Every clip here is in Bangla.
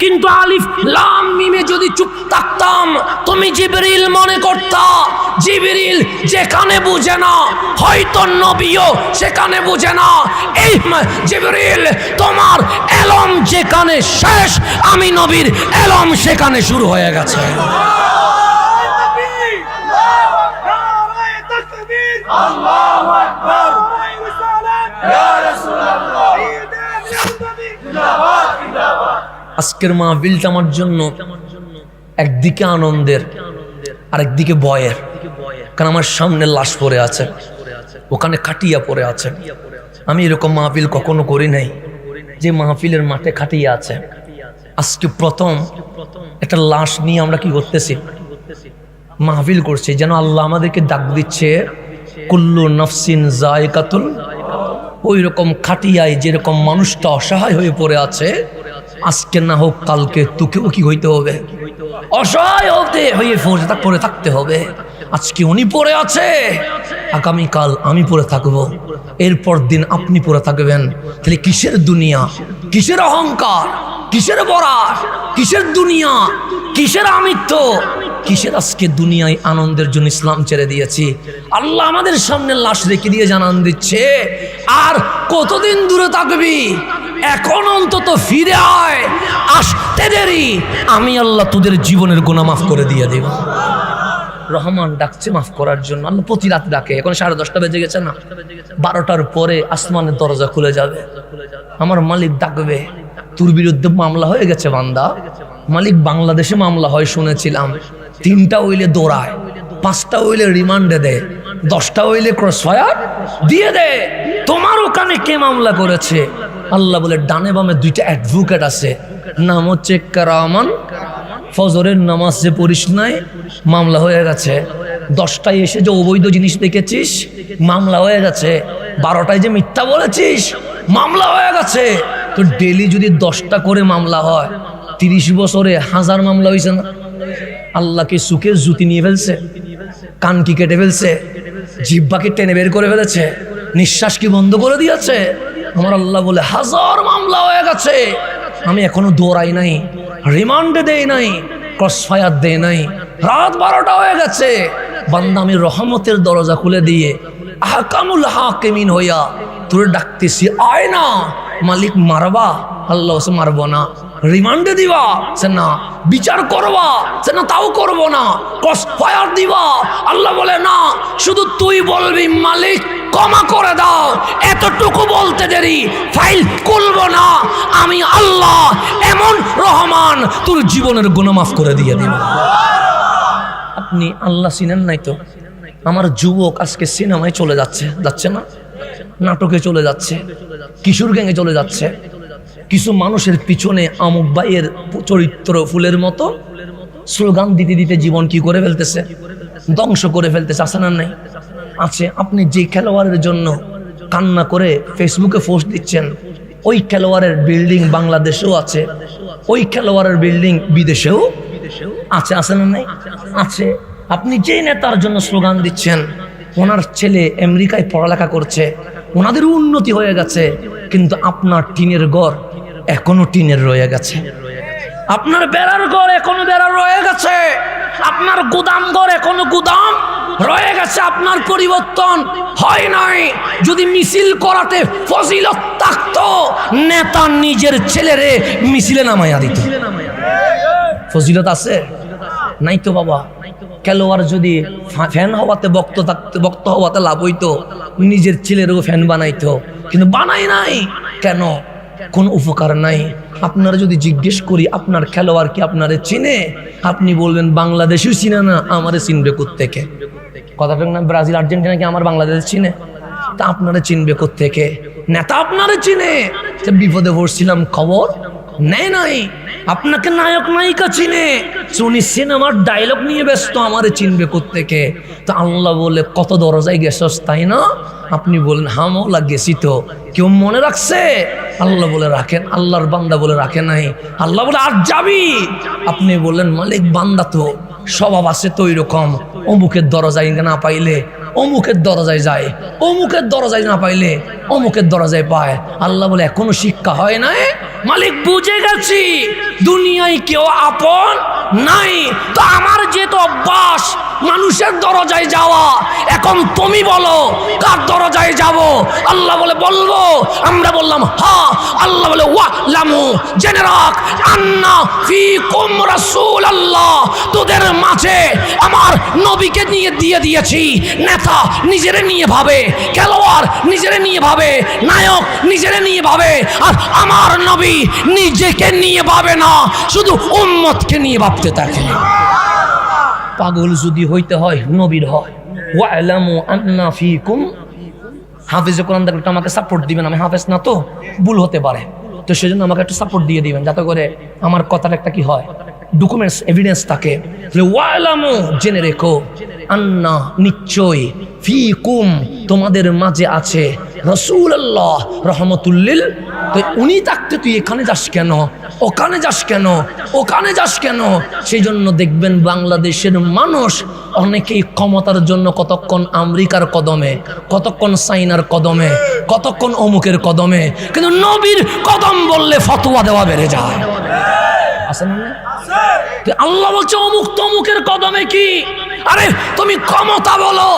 কিন্তু আলিফ লাম মিমে যদি চুপ থাকতাম তুমি জিবরিল মনে করতা। জিবরিল যেখানে বুঝে না হয়তো নবীও সেখানে বুঝে না। এই জিবরিল তোমার এলম যেখানে শেষ আমি নবীর এলম সেখানে শুরু হয়ে গেছে। আল্লাহু আকবার ইয়া রাসূলুল্লাহ জিন্দাবাদ জিন্দাবাদ। আজকের মাহফিলটা আমার জন্য একদিকে আনন্দের আরেকদিকে ভয়ের, কারণ আমার সামনে লাশ পড়ে আছে, ওখানে খাটিয়া পড়ে আছে। আমি এরকম মাহফিল কখনো করি নাই যে মাহফিলের মাঠে খাটিয়া আছে। আজকে প্রথম একটা লাশ নিয়ে আমরা কি করতেছি, মাহফিল করছি, যেন আল্লাহ আমাদেরকে ডাক দিচ্ছে কুল্লু নফসিন যায়কাতুল। ওই রকম খাটিয়ায় যেরকম মানুষটা অসহায় হয়ে পড়ে আছে, আজকে না হোক কালকে তোকেও কি হইতে হবে, অসহায় হতে হয়ে পড়ে থাকতে হবে। আজকে উনি পড়ে আছে, আগামীকাল আমি পড়ে থাকবো, এরপর দিন আপনি পড়ে থাকবেন। তাহলে কিসের দুনিয়া, কিসের অহংকার, কিসের বরাস, কিসের দুনিয়া, কিসের আমিত্ব, কিসের আজকে দুনিয়ায় আনন্দের জন্য ইসলাম ছেড়ে দিয়েছি। আল্লাহ আমাদের সামনে লাশ রেখে দিয়ে জানান দিচ্ছে আর কতদিন দূরে থাকবি, এখন অন্তত ফিরে আয়, আসতে দেরি, আমি আল্লাহ তোদের জীবনের গুনাহ মাফ করে দিয়ে দেব। রহমান ডাকছে মাফ করার জন্য। আল্লাহ প্রতি রাত ডাকে। এখন 10:30 বেজে গেছে না, 12টার পরে আসমানের দরজা খুলে যাবে, আমার মালিক ডাকবে, তোর বিরুদ্ধে মামলা হয়ে গেছে বান্দা। মালিক বাংলাদেশে মামলা হয় শুনেছিলাম, 3টা হইলে দৌড়ায়, 5টা হইলে রিমান্ডে দেয়, 10টা হইলে ক্রসফায়ার দিয়ে দেয়। তোমার ওখানে কে মামলা করেছে? আল্লাহ বলে ডানে বামে 2টা অ্যাডভোকেট আছে, নাম হচ্ছে কারামান। ফজরের নামাজ যে পড়িস নাই, মামলা হয়ে গেছে। 10টায় এসে যে অবৈধ জিনিস দেখেছিস, মামলা হয়ে গেছে। 12টায় যে মিথ্যা বলেছিস, মামলা হয়ে গেছে। তো ডেলি যদি 10টা করে মামলা হয়, 30 বছরে 1000 মামলা হয়েছে না? আল্লাহকে সুখের জুতি নিয়ে ফেলছে, কান কি কেটে ফেলছে, জিহ্বাকে টেনে বের করে ফেলেছে, নিঃশ্বাস কি বন্ধ করে দিয়েছে। আমার আল্লাহ বলে 1000 মামলা হয়ে গেছে, আমি এখনো দৌড়াই নাই, রিমান্ডে দেই নাই, ক্রসফায়ার দেই নাই, রাত 12টা হয়ে গেছে। বান্দা আমি রহমতের দরজা খুলে দিয়ে আহকামুল হাকিমিন হইয়া তোরে ডাকতেছি, আয় না। মালিক মারবা, আল্লাহ সে মারবো না। রিমান্ডে দিবা, সে না। বিচার করবা, সে না, তাও করবো না। ক্রসফায়ার দিবা, আল্লাহ বলে না, শুধু তুই বলবি মালিক ক্ষমা করে দাও, এতটুকু বলতে দেরি, ফাইল খুলবো না। আমি আল্লাহ এমন রহমান, তোর জীবনের গুনাহ মাফ করে দিয়ে দিব। আপনি আল্লাহ চিনেন নাই তো? আমার যুবক আজকে সিনেমায় চলে যাচ্ছে, যাচ্ছে না? নাটকে চলে যাচ্ছে, কিশোর গ্যাংয়ে চলে যাচ্ছে। কিছু মানুষের পিছনে আমুক ভাইয়ের চরিত্র ফুলের মতো স্লোগান দিতে দিতে জীবন কি করে ফেলতেছে, ধ্বংস করে ফেলতেছে। আছে না নাই? আছে। আপনি যে খেলোয়াড়ের জন্য কান্না করে ফেসবুকে পোস্ট দিচ্ছেন, ওই খেলোয়াড়ের বিল্ডিং বাংলাদেশেও আছে, ওই খেলোয়াড়ের বিল্ডিং বিদেশেও আছে। আছে না নাই? আছে। আপনি যে নেতার জন্য স্লোগান দিচ্ছেন, ওনার ছেলে আমেরিকায় পড়ালেখা করছে, ওনাদের উন্নতি হয়ে গেছে, কিন্তু আপনার টিনের ঘর এখনো টিনের রয়ে গেছে, আপনার বেড়ার ঘর এখনো বেড়া রয়ে গেছে, আপনার গুদাম ঘর এখনো গুদাম রয়ে গেছে, আপনার পরিবর্তন হয় নাই। যদি মিছিল করাতে ফজিলত থাকতো, নেতা নিজের ছেলেরে মিছিলে নামাইয়া দিত। ফজিলত আছে নাই তো বাবা। খেলোয়াড় যদি ফ্যান হওয়াতে বক্ত হওয়াতে লাভ হইতো, নিজের ছেলেরও ফ্যান বানাইতো, কিন্তু বানাই নাই কেন? কোন উপকার নাই। আপনারা যদি জিজ্ঞেস করি আপনার খেলোয়াড় কি আপনারে চিনে, আপনি বলবেন বাংলাদেশেও চিনে না, আমারে চিনবে কোত্থেকে? কথাটা না, ব্রাজিল আর্জেন্টিনা কি আমার বাংলাদেশ চিনে? তা আপনারা চিনবে কোত্থেকে? নেতা আপনারে চিনে। বিপদে পড়ছিলাম খবর নেই নাই, আপনাকে নায়ক নায়িকা চিনে, উনি সিনেমার ডায়লগ নিয়ে ব্যস্ত, আমারে চিনবে কোত্থেকে? তো আল্লাহ বলে কত দরজায় গেছস, তাই না? আপনি বলেন হ্যাঁ মওলা গেছি তো। কেউ মনে রাখছে? আল্লাহ বলে রাখেন। আল্লাহর বান্দা বলে রাখে নাই। আল্লাহ বলে আর যাবি? আপনি বললেন মালিক বান্দা তো স্বভাব আছে তো এরকম, অমুকের দরজায় না পাইলে অমুকের দরজায় যায়, অমুকের দরজায় না পাইলে অমুকের দরজায় পায়। আল্লাহ বলে এখনো শিক্ষা হয় নাই, মালিক বুঝে গেছি দুনিয়ায় কেউ আপন নাই, তো আমার যেহেতু অভ্যাস মানুষের দরজায় যাওয়া, এখন তুমি বলো কার দরজায় যাব? আল্লাহ বলে বলবো, আমরা বললাম হ্যাঁ। আল্লাহ বলে ওয়ালামু, জেনে রাখ, আন্না ফিকুম রাসূলুল্লাহ, তোদের মাঝে আমার নবীকে নিয়ে দিয়ে দিয়েছি। নেতা নিজেরে নিয়ে ভাবে, খেলোয়াড় নিজেরে নিয়ে ভাবে, নায়ক নিজেরে নিয়ে ভাবে, আর আমার নবী নিজেকে নিয়ে ভাবে না, শুধু উম্মতকে নিয়ে ভাবতে থাকে। পাগল যদি হইতে হয় নবীর হয়। ওয়ালামু আন্না ফিকুম, হাফেজ কোরআন দেখলে আমাকে সাপোর্ট দিবেন, আমি হাফেজ না তো ভুল হতে পারে, তো সেজন্য আমাকে একটু সাপোর্ট দিয়ে দিবেন যাতে করে আমার কথার একটা কি হয়, ডকুমেন্টস এভিডেন্স থাকে। ওয়ালামু, জেনে রেখো, আন্না, নিশ্চয়, ফিকুম, তোমাদের মাঝে আছে রাসূলুল্লাহ রাহমাতুল্লিল। তো উনি থাকতে তুই এখানে যাস কেন, ওখানে যাস কেন, ওখানে যাস কেন? সেই জন্য দেখবেন বাংলাদেশের মানুষ অনেকেই ক্ষমতার জন্য কতক্ষণ আমেরিকার কদমে, কতক্ষণ চাইনার কদমে, কতক্ষণ অমুকের কদমে, কিন্তু নবীর কদম বললে ফতোয়া দেওয়া বেড়ে যায়। আছে না? আল্লাহ বলছে অমুক তমুকের কদমে কি? আরে তুমি ক্ষমতা বলো,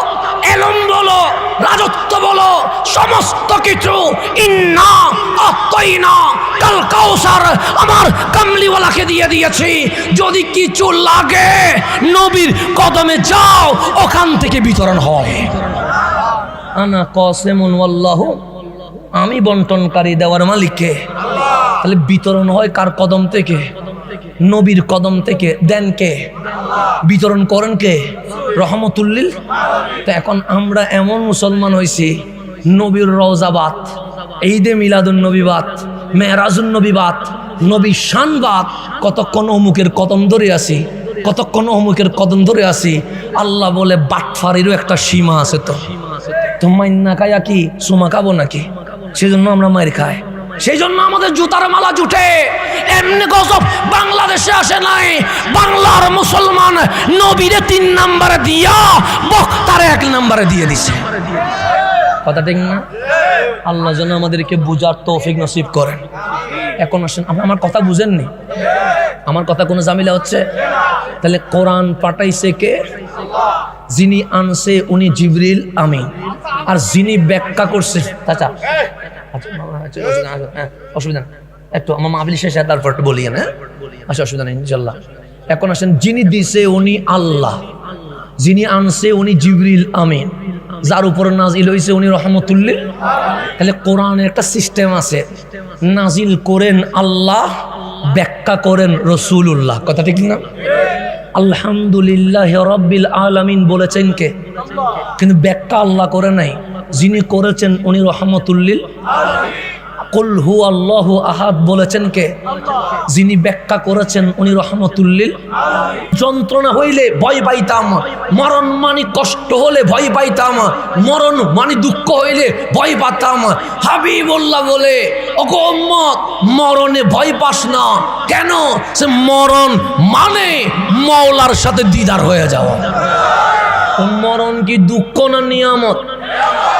এলম বলো, রাজত্ব বলো, সমস্ত কিছু ইন্না আতাইনা কাল কাউসার, আমার কামলিওয়ালাকে দিয়ে দিয়েছি। যদি কিছু লাগে নবীর কদমে যাও, ওখান থেকে বিতরণ হয়। আনা কাসিমুন ওয়াল্লাহু, আমি বন্টনকারী, দেওয়ার মালিককে। তাহলে বিতরণ হয় কার কদম থেকে? নবীর কদম থেকে। দেন কে? বিতরণ করেন কে? রহমতুল্লিল। তো এখন আমরা এমন মুসলমান হয়েছি, নবীর রওজাবাদ, ঈদে মিলাদুন নবীবাদ, মেহরাজুন নবীবাদ, নবী শানবাদ, কতক্ষণ অমুকের কদম ধরে আসি, কতক্ষণ অমুকের কদম ধরে আসি। আল্লাহ বলে বাটফারিরও একটা সীমা আছে। তো মাইন না খায়া কি সুমা খাবো নাকি? সেজন্য আমরা মায়ের খাই, সেই জন্য আমাদের জুতার মালা জুটে। এমনি গজব বাংলাদেশে আসে নাই। বাংলার মুসলমান নবীরে 3 নম্বরে দিয়া বক্তারে 1 নম্বরে দিয়ে দিছে। কথা ঠিক না? আল্লাহ যেন আমাদেরকে বুঝার তৌফিক নসিব করেন। এখন আসেন, আপনি আমার কথা বুঝেননি? আমার কথা কোনো ঝামেলা হচ্ছে? তাহলে কোরআন পাঠাইছে কে? যিনি আনছে উনি জিবরিল আমিন, আর যিনি ব্যাখ্যা করছে চাচা, অসুবিধা না, একটু আমার মাহফিল শেষে তারপর একটু বলি। হ্যাঁ, আচ্ছা, অসুবিধা নেই ইনশাল্লাহ। এখন আসেন, যিনি দিছে উনি আল্লাহ, যিনি আনছে উনি জিবরিল আমিন, যার উপর নাজিল হয়েছে উনি রহমতুল্লিল। তাহলে কোরআনের একটা সিস্টেম আছে, নাজিল করেন আল্লাহ, ব্যাখ্যা করেন রসুলুল্লাহ। কথা ঠিক না? আলহামদুলিল্লাহ রাব্বিল আলামিন বলেছেন কে? কিন্তু ব্যাখ্যা আল্লাহ করে নাই, যিনি করেছেন উনি রহমতুল্লিল। কুল হু আল্লাহু আহাদ বলেছেন কে? যিনি ব্যাখ্যা করেছেন উনি রহমতুল্লিল। যন্ত্রণা হইলে ভয় পাইতাম, মরণ মানে কষ্ট হলে ভয় পাইতাম, মরণ মানে দুঃখ হইলে ভয় পাতাম। হাবিবুল্লাহ বলে, ওগো উম্মত, মরণে ভয় পাস না। কেন? সে মরণ মানে মাওলার সাথে দিদার হয়ে যাওয়া। মরণ কি দুঃখ না নিয়ামত?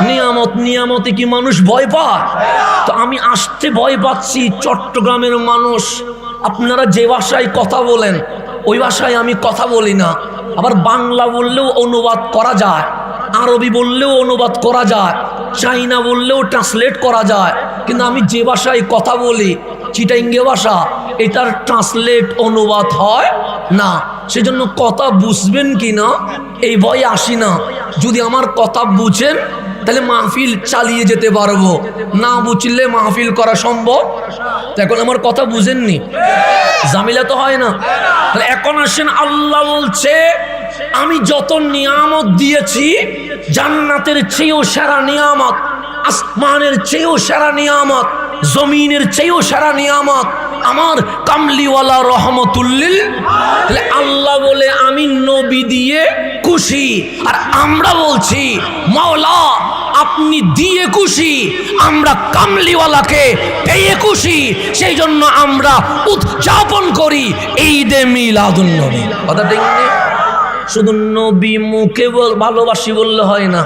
নিয়ামত। নিয়ামতে কি মানুষ ভয় পায়? তো আমি আসতে ভয় পাচ্ছি। চট্টগ্রামের মানুষ, আপনারা যে ভাষায় কথা বলেন ওই ভাষায় আমি কথা বলি না। আবার বাংলা বললেও অনুবাদ করা যায়, আরবি বললেও অনুবাদ করা যায়, চাইনা বললেও ট্রান্সলেট করা যায়, কিন্তু আমি যে ভাষায় কথা বলি, চিটাইঙ্গে ভাষা, এটার ট্রান্সলেট অনুবাদ হয় না। সেজন্য কথা বুঝবেন কি না এই ভয়ে আসি না। যদি আমার কথা বুঝেন তাহলে মাহফিল চালিয়ে যেতে পারবো, না বুঝলে মাহফিল করা সম্ভব। এখন আমার কথা বুঝেননি, জামিলা তো হয় না। তাহলে এখন আসেন, আল্লাহ বলছে আমি যত নিয়ামত দিয়েছি, জান্নাতের চেয়েও সেরা নিয়ামত, আসমানের চেয়েও সেরা নিয়ামত, জমিনের চেয়েও সেরা নিয়ামত আমার কামলিওয়ালা রহমতুল্লিল। তাহলে আল্লাহ বলে আমি নবী দিয়ে খুশি, আর আমরা বলছি মাওলা আপনি দিয়ে খুশি, আমরা কামলিওয়ালাকে পেয়ে খুশি। সেই জন্য আমরা উদযাপন করি ঈদে মিলাদুন নবী। কথা ঠিক না? শুধু নবী মুখে ভালোবাসি বললে হয় না,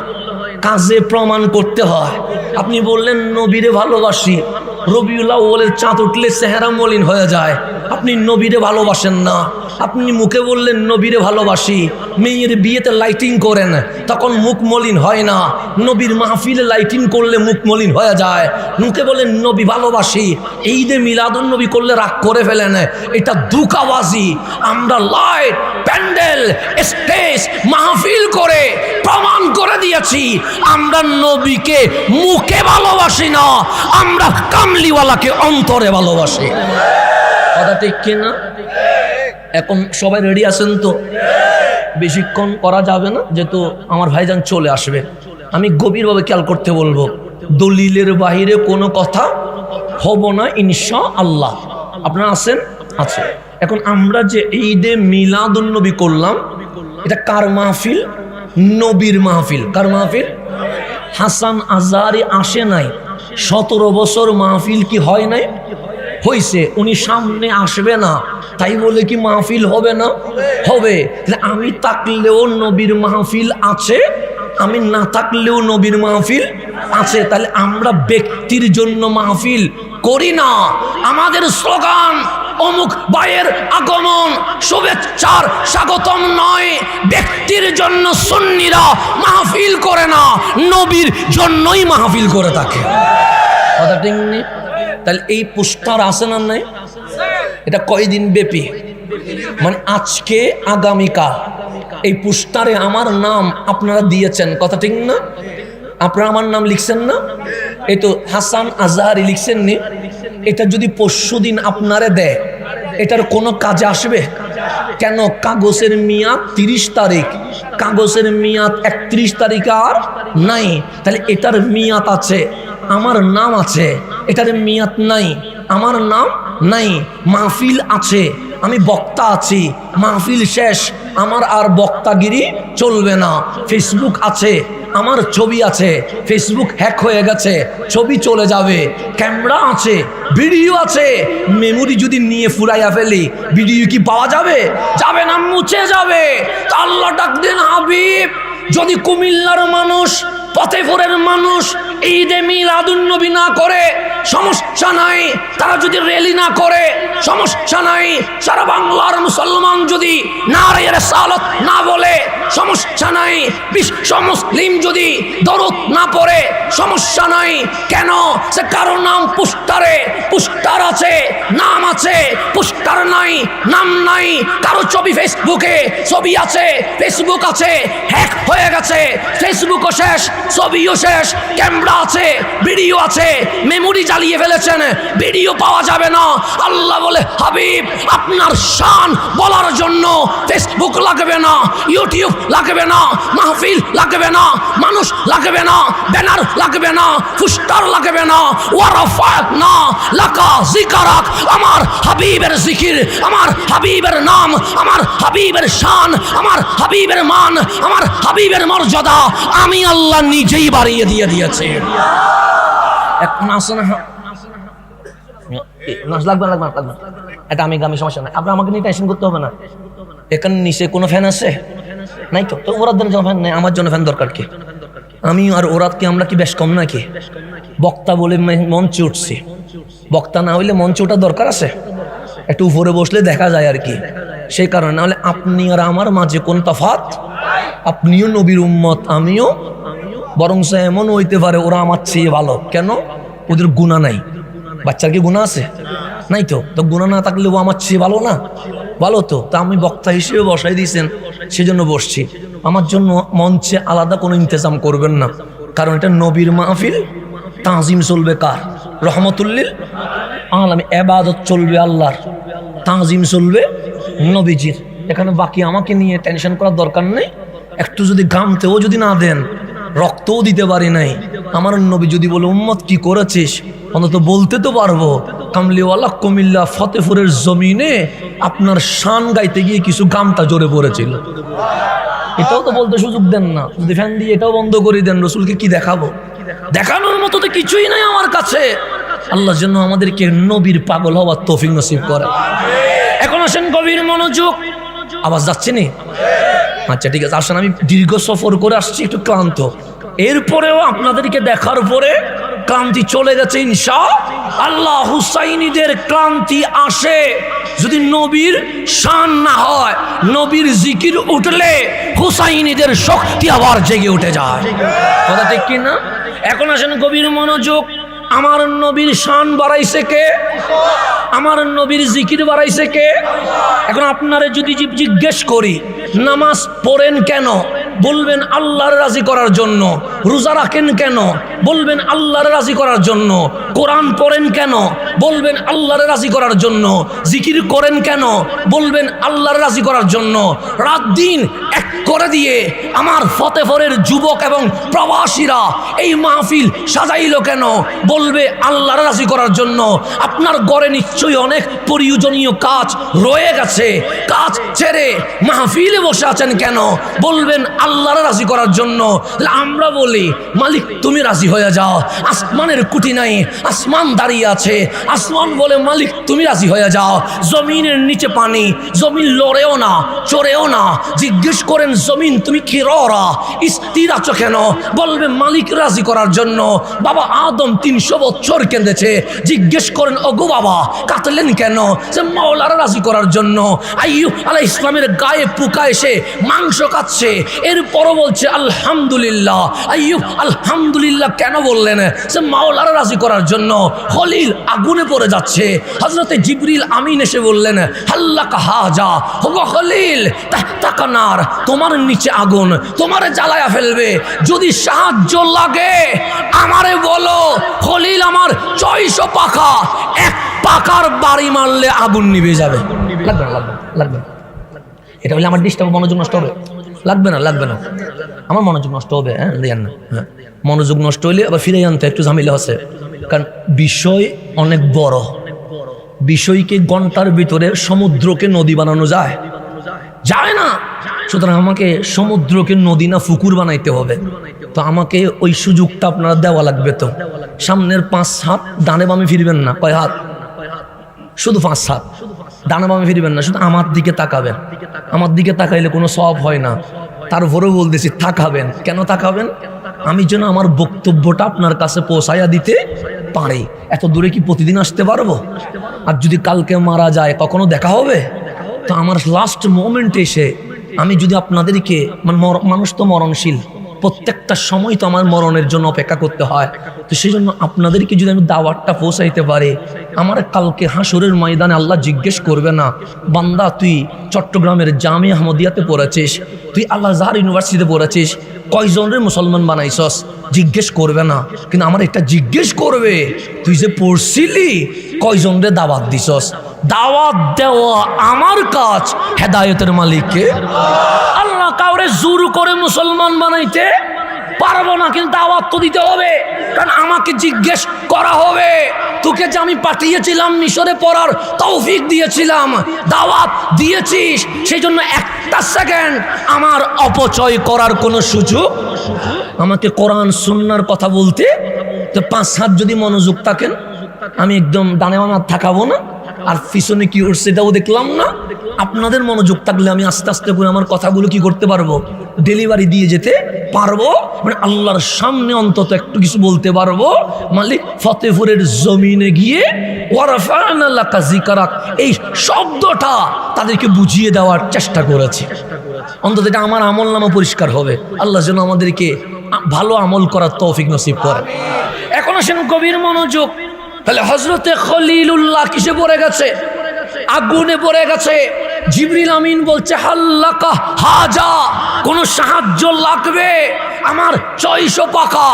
কাজে প্রমাণ করতে হয়। আপনি বললেন নবীরে ভালোবাসি, রবিউল আউয়ালের চাঁদ উঠলে চেহারা মলিন হয়ে যায়। আপনি নবীরে ভালোবাসেন না, আপনি মুখে বললেন নবীরে ভালোবাসি, মেয়ের বিয়েতে লাইটিং করেন, তখন মুখ মলিন হয় না। নবীর মাহফিলে লাইটিং করলে মুখ মলিন হয়ে যায়। মুখে বলেন নবী ভালোবাসি, ঈদে মিলাদুন নবী করলে রাগ করে ফেলেন, এটা ধোঁকাবাজি। আমরা লাইট, প্যান্ডেল, স্টেজ, মাহফিল করে প্রমাণ করে দিয়েছি আমরা নবীকে মুখে ভালোবাসি না, আমরা কামলিওয়ালাকে অন্তরে ভালোবাসি। কথা ঠিক কিনা? এখন সবাই রেডি আছেন তো? বেশিক্ষণ করা যাবে না, যেহেতু আমার ভাইজান চলে আসবে। আমি গভীরভাবে খেয়াল করতে বলবো, দলিলের বাহিরে কোনো কথা হব না ইনশাআল্লাহ। আপনারা আছেন? আছে। এখন আমরা যে ঈদে মিলাদুন নবী করলাম, এটা কার মাহফিল? নবীর মাহফিল। কার মাহফিল? হাসান আজহারি আসে নাই, 17 বছর মাহফিল কি হয় নাই? হইছে। উনি সামনে আসবে না, তাই বলে কি মাহফিল হবে না? হবে। আমি থাকলেও নবীর মাহফিল আছে, আমি না থাকলেও নবীর মাহফিল আছে। তাহলে আমরা ব্যক্তির জন্য মাহফিল করি না। আমাদের স্লোগান অমুক ভাইয়ের আগমন শুভেচ্ছার স্বাগতম নয়। ব্যক্তির জন্য সুন্নিরা মাহফিল করে না, নবীর জন্যই মাহফিল করে থাকে। কথা ঠিক নেই? তাহলে এই পোস্টার আছে না নাই? এটা কয়দিন ব্যাপী? মানে আজকে আগামীকাল এই পোস্টারে আমার নাম আপনারা দিয়েছেন। কথা ঠিক না? আপনারা আমার নাম লিখছেন না? এই তো হাসান আজহারি লিখছেন নি? এটা যদি পরশুদিন আপনারে দেয়, এটার কোনো কাজে আসবে? কেন? কাগজের মেয়াদ 30 তারিখ, কাগজের মেয়াদ 31 তারিখ আর নাই। তাহলে এটার মেয়াদ আছে, আমার নাম আছে, এটার মেয়াদ নাই, আমার নাম নাই। মাহফিল আছে, আমি বক্তা আছি, মাহফিল শেষ, আমার আর বক্তাগিরি চলবে না। ফেসবুক আছে, আমার ছবি আছে, ফেসবুক হ্যাক হয়ে গেছে, ছবি চলে যাবে। ক্যামেরা আছে, ভিডিও আছে, মেমোরি যদি নিয়ে ফুরাইয়া ফেলি, ভিডিও কি পাওয়া যাবে? যাবে না, মুছে যাবে। তা আল্লাহ ডাক দেন, হাবিব যদি কুমিল্লার মানুষ, ফতেপুরের মানুষ ঈদে মিলাদুন নবী না করে সমস্যা নাই, তারা যদি র্যালি না করে সমস্যা নাই, সারা বাংলার মুসলমান যদি নারে রিসালাত না বলে সমস্যা নাই, বিশ্ব মুসলিম যদি দরুদ না পড়ে সমস্যা নাই। কেন? সে কারো নাম পোস্টারে, পোস্টার আছে, নাম আছে, পোস্টার নাই, নাম নাই। কারো ছবি ফেসবুকে, ছবি আছে, ফেসবুক আছে, হ্যাক হয়ে গেছে, ফেসবুকও শেষ, ছবিও শেষ, ক্যামেরা আছে, ভিডিও আছে, মেমোরি জ্বালিয়ে ফেলেছেন, ভিডিও পাওয়া যাবে না। আল্লাহ বলে, হাবিব আপনার শান বলার জন্য ফেসবুক লাগবে না, ইউটিউব লাগবে না, মাহফিল লাগবে না, মানুষ লাগবে না, ব্যানার লাগবে না, পোস্টার লাগবে না। ওয়ারাফাতনা লাকা যিকরাক, আমার হাবিবের জিকির, আমার হাবিবের নাম, আমার হাবিবের শান, আমার হাবিবের মান, আমার হাবিবের মর্যাদা আমি আল্লাহ নিজেই বাড়িয়ে দিয়ে দিয়েছি। এখন আসে না, লাগবে লাগবে লাগবে, এটা আমি গামী সমস্যা নাই, আপনার আমাকে নিয়ে টেনশন করতে হবে না। এখানে নিচে কোনো ফ্যান আছে নাই তো? তো ওরার জন্য ফ্যান নেই, আমার জন্য ফ্যান দরকার কি? আমি আর ওরাত কি, আমরা কি বেশ কম নাকি? বক্তা বলে মঞ্চে উঠছি, বক্তা না হইলে মঞ্চে ওঠা দরকার আছে? একটু উপরে বসলে দেখা যায় আর কি। সেই কারণে, নাহলে আপনি আর আমার মাঝে কোন তফাৎ? আপনিও নবীর উম্মত, আমিও। বরং এমন হইতে পারে ওরা আমার চেয়ে ভালো। কেন? ওদের গুনাহ নাই। বাচ্চার কি গুনাহ আছে? নাই তো। তো গুনাহ না থাকলে ও আমার চেয়ে ভালো না? ভালো তো। তা আমি বক্তা হিসেবে বসাই দিয়েছেন, সেজন্য বসছি। আমার জন্য মঞ্চে আলাদা কোনো ইন্তজাম করবেন না, কারণ এটা নবীর মাহফিল। তাজিম চলবে কার? রহমতুল্লিল আলামিন। ইবাদত চলবে আল্লাহর, তাজিম চলবে নবীজির। এখানে বাকি আমাকে নিয়ে টেনশন করার দরকার নেই। একটু যদি ঘামতেও যদি না দেন, রক্তও দিতে পারি নাই, আমার নবী যদি বলে উম্মত কি করেছিস, অন্তত বলতে তো পারবো, কামলিওয়ালা কুমিল্লা ফতেপুরের জমিনে আপনার শান গাইতে গিয়ে কিছু গামটা জোরে পড়েছিল। এটাও তো বলতে সুযোগ দেন না। যদি ফ্যান দিয়ে এটাও বন্ধ করে দেন, রসুলকে কি দেখাবো? দেখানোর মতো তো কিছুই নাই আমার কাছে। আল্লাহ যেন আমাদেরকে নবীর পাগল হওয়ার তৌফিক নসিব করে। এখন আসেন গভীর মনোযোগ। আওয়াজ যাচ্ছে নি? আচ্ছা ঠিক আছে, আসেন। আমি দীর্ঘ সফর করে আসছি, একটু ক্লান্ত। এরপরেও আপনাদেরকে দেখার পরে ক্লান্তি চলে গেছে ইনশাআল্লাহ। আল্লাহ হুসাইনিদের ক্রান্তি আসে যদি নবীর শান না হয়। নবীর জিকির উঠলে হুসাইনিদের শক্তি আবার জেগে উঠে যায়। কথা ঠিক কি না? এখন আসেন গভীর মনোযোগ। আমার নবীর শান বাড়াইছে কে? আমার নবীর জিকির বাড়াইছে কে? এখন আপনারা যদি জিজ্ঞেস করি নামাজ পড়েন কেন, বলবেন আল্লাহর রাজি করার জন্য। রোজা রাখেন কেন, বলবেন আল্লাহর রাজি করার জন্য। কোরআন পড়েন কেন, বলবেন আল্লাহর রাজি করার জন্য। জিকির করেন কেন, বলবেন আল্লাহর রাজি করার জন্য। রাত দিন এক করে দিয়ে আমার ফতেপুরের যুবক এবং প্রবাসীরা এই মাহফিল সাজাইলো কেন, বলবে আল্লাহর রাজি করার জন্য। আপনার ঘরে নিশ্চয়ই অনেক প্রয়োজনীয় কাজ রয়ে গেছে, কাজ ছেড়ে মাহফিলে বসে আছেন কেন, বলবেন আল্লাহর রাজি করার জন্য। আমরা বলি মালিক তুমি রাজি হয়ে যাও। আসমানের কুটি নাই, আসমান দাঁড়িয়ে আছে। আসমান বলে মালিক তুমি রাজি হয়ে যাও। জমিনের নিচে পানি, জমিন লড়েও না চড়েও না। জিজ্ঞেস করেন জমিন তুমি কি ররা স্থির আছো কেন, বলবে মালিক রাজি করার জন্য। বাবা আদম 300 বছর কেঁদেছে। জিজ্ঞেস করেন ওগো বাবা কাঁদলেন কেন, যে মাওলার রাজি করার জন্য। আইয়ুব আলাইহিস সালামের গায়ে পোকা এসে মাংস কাটছে, এরপরও বলছে আলহামদুলিল্লাহ। আইয়ুব আলহামদুলিল্লাহ কেন বললেন, যে মাওলার রাজি করার জন্য। খলিল আগুনে পড়ে যাচ্ছে, হযরতে জিবরিল আমিন এসে বললেন হাল্লাকা হাজা ওগো খলিল তাহতাকানার, তোমার নিচে আগুন, তোমারে জ্বালায়া ফেলবে। যদি সাহায্য লাগে আমারে বলো। খলিল আমার 600 পাখা, এক পাকার বাড়ি মারলে আগুন নিভে যাবে। লাগবে না, লাগবে না, লাগবে না। এটা হলে আমার ডিস্টার্ব, মনোযোগ নষ্ট হবে। লাগবে না, লাগবে না, আমার মনোযোগ নষ্ট হবে। হ্যাঁ দেন না, হ্যাঁ মনোযোগ নষ্ট হইলে আবার ফিরে আনতে একটু ঝামেলা আছে। কারণ বিষয় অনেক বড়। বিষয়কে ঘন্টার ভিতরে সমুদ্রকে নদী বানানো যায়? যায় না। সুতরাং আমাকে সমুদ্রকে নদী না পুকুর বানাইতে হবে। তো আমাকে ওই সুযোগটা আপনারা দেওয়া লাগবে। তো সামনের 5 হাত ডানে বামে ফিরবেন না। কয় হাত? শুধু 5 হাত। ডানে বামে ফিরবেন না, শুধু আমার দিকে তাকাবেন। আমার দিকে তাকাইলে কোনো সওয়াব হয় না। তারপরেও বলতেছি তাকাবেন। কেন তাকাবেন? আমি যেন আমার বক্তব্যটা আপনার কাছে পৌঁছাইয়া দিতে পারি। এত দূরে কি প্রতিদিন আসতে পারবো? আর যদি কালকে মারা যায় কখনো দেখা হবে? তো আমার লাস্ট মোমেন্টে এসে আমি যদি আপনাদেরকে, মানুষ তো মরণশীল, প্রত্যেকটা সময় তো আমার মরণের জন্য অপেক্ষা করতে হয়। তো সেই জন্য আপনাদেরকে যদি আমি দাওয়াতটা পৌঁছাইতে পারি, আমার কালকে হাসরের ময়দানে আল্লাহ জিজ্ঞেস করবে না বান্দা তুই চট্টগ্রামের জামিয়া আহমদিয়াতে পড়েছিস, তুই আল আজহার ইউনিভার্সিটিতে পড়েছিস, কয়জনের মুসলমান বানাইছস? জিজ্ঞেস করবে না। কিন্তু আমার একটা জিজ্ঞেস করবে তুই যে পড়ছিলি কয়জনরে দাওয়াত দিছস। দাওয়াত দেওয়া আমার কাজ, হেদায়েতের মালিককে আল্লাহ। কাউরে জোর করে মুসলমান বানাইতে পারবো না, কিন্তু দাওয়াত তো দিতে হবে। কারণ আমাকে জিজ্ঞেস করা হবে তোকে যে আমি পাঠিয়েছিলাম মিশরে পড়ার তৌফিক দিয়েছিলাম, দাওয়াত দিয়েছিস, সেই জন্য একটা সেকেন্ড আমার অপচয় করার কোনো সুযোগ। আমাকে কোরআন সুন্নাহর কথা বলতে তো 5 হাত যদি মনোযোগ থাকেন, আমি একদম ডানে বামে থাকাবো না। আর পিছনে কি উঠছে এটাও দেখলাম না। আপনাদের মনোযোগ থাকলে আমি আস্তে আস্তে করে আমার কথাগুলো কি করতে পারবো, ডেলিভারি দিয়ে যেতে পারবো। মানে আল্লাহর সামনে অন্তত একটু কিছু বলতে পারবো। মালিক ফতেপুরের জমিনে গিয়ে ওয়ারাফা'না লাকা যিকরাক, এই শব্দটা তাদেরকে বুঝিয়ে দেওয়ার চেষ্টা করেছি। অন্তত এটা আমার আমল নামা পরিষ্কার হবে। আল্লাহ যেন আমাদেরকে ভালো আমল করার তৌফিক নসিব করে। এখন আসেন গভীর মনোযোগ। তাহলে হযরতে খলিলুল্লাহ কিসে পড়ে গেছে? আগুনে পড়ে গেছে। জিবরিল আমিন বলছে হাল্লাকা হাজা, কোন সাহায্য লাগবে? আমার 600 পাকা,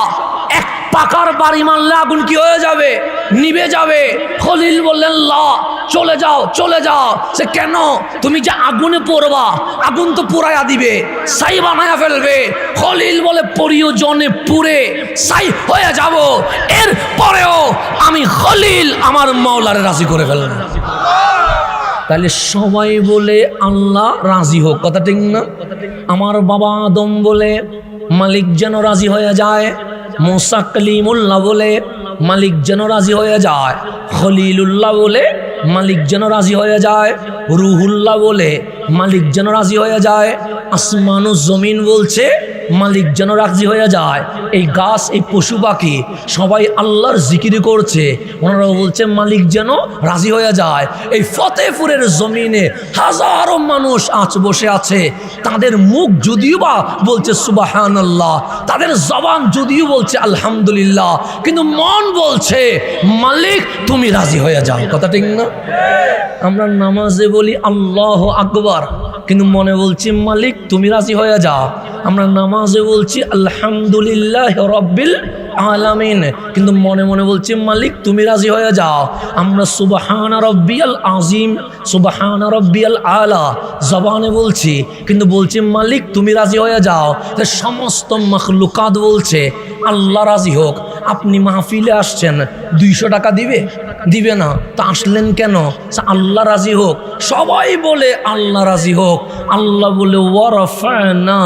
এক পাকার বাড়ি মারলে আগুন কি হয়ে যাবে? নিভে যাবে। খলিল বললেন লা, চলে যাও, চলে যাও। সে কেন? তুমি যে আগুনে পড়বা, আগুন তো পুরাইয়া দিবে, ছাই বানায়া ফেলবে। খলিল বলে প্রয়োজনে পুড়ে ছাই হয়ে যাব, এর পরেও আমি খলিল আমার মাওলারে রাজি করে ফেলব। তাহলে সবাই বলে আল্লাহ রাজি হোক, কথা ঠিক না? আমার বাবা আদম বলে মালিক যেন রাজি হয়ে যায়, মুসা কালিমুল্লাহ বলে মালিক যেন রাজি হয়ে যায়, খলিলুল্লাহ বলে মালিক যেন রাজি হয়ে যায়, রুহুল্লাহ বলে মালিক যেন রাজি হয়ে যায়। আসমান ও জমিন বলছে মালিক যেন রাজি হয়ে যায়। এই গাছ, এই পশু পাখি সবাই আল্লাহর জিকির করছে, ওনারা বলছে মালিক যেন রাজি হয়ে যায়। এই ফতেপুরের জমিনে হাজারো মানুষ আজ বসে আছে, তাদের মুখ যদিও বা বলছে সুবহানাল্লাহ, তাদের জবান যদিও বলছে আলহামদুলিল্লাহ, কিন্তু মন বলছে মালিক তুমি রাজি হয়ে যাও। কথা ঠিক না? আমরা নামাজে বলি আল্লাহ আকবার, কিন্তু মনে বলছি মালিক তুমি রাজি হয়ে যাও। আমরা নামাজে বলছি আলহামদুলিল্লাহ রাব্বিল আলামিন, কিন্তু মনে মনে বলছি মালিক তুমি রাজি হয়ে যাও। আমরা সুবহানা রাব্বিয়াল আযীম, সুবহানা রাব্বিয়াল আলা জবানে বলছি, কিন্তু বলছি মালিক তুমি রাজি হয়ে যাও। সমস্ত মাখলুকাত বলছে আল্লাহ রাজি হোক। আপনি মাহফিলে আসছেন, 200 টাকা দিবে না, তা আসলেন কেন? আল্লাহ রাজি হোক। সবাই বলে আল্লাহ রাজি হোক। আল্লাহ বলে ওয়ারাফানা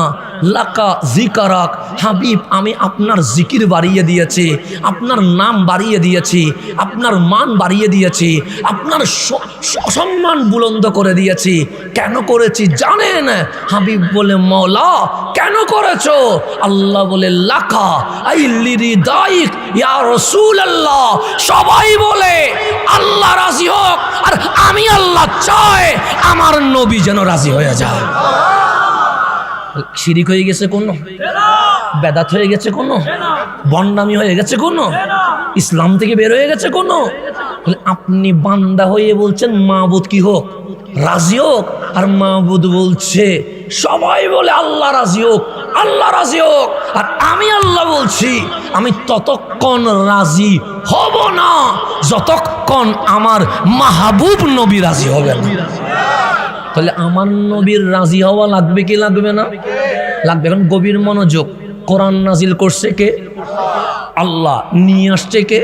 লাকা যিকরাক, হাবিব আমি আপনার জিকির বাড়িয়ে দিয়েছি, আপনার নাম বাড়িয়ে দিয়েছি, আপনার মান বাড়িয়ে দিয়েছি, আপনার সম্মান বুলন্দ করে দিয়েছি। কেন করেছি জানেন? হাবিব বলে মওলা কেন করেছো? আল্লাহ বলে লাকা আই লিরিদাইক ইয়া রাসূলুল্লাহ। সবাই বলে আল্লাহ রাজি হোক, আর আমি আল্লাহ চাই আমার নবী যেন রাজি হয়ে যায়। শিরিক হয়ে গেছে কোনো? বেদাত হয়ে গেছে কোনো? বন্ডামি হয়ে গেছে কোনো? ইসলাম থেকে বের হয়ে গেছে কোনো? আপনি বান্দা হয়ে বলছেন মাবুদ কি হোক, রাজি হোক, আর মাবুদ বলছে সবাই বলে আল্লাহ রাজি হোক, আল্লাহ রাজি হোক, আর আমি আল্লাহ বলছি আমি ততক্ষণ রাজি হব না যতক্ষণ আমার মাহবুব নবী রাজি হবে না। তাহলে আমার নবীর রাজি হওয়া লাগবে কি লাগবে না? লাগবে। এখন গভীর মনোযোগ। কোরআন নাজিল করছে কে? আল্লাহ। নিয়ে আসছে কে?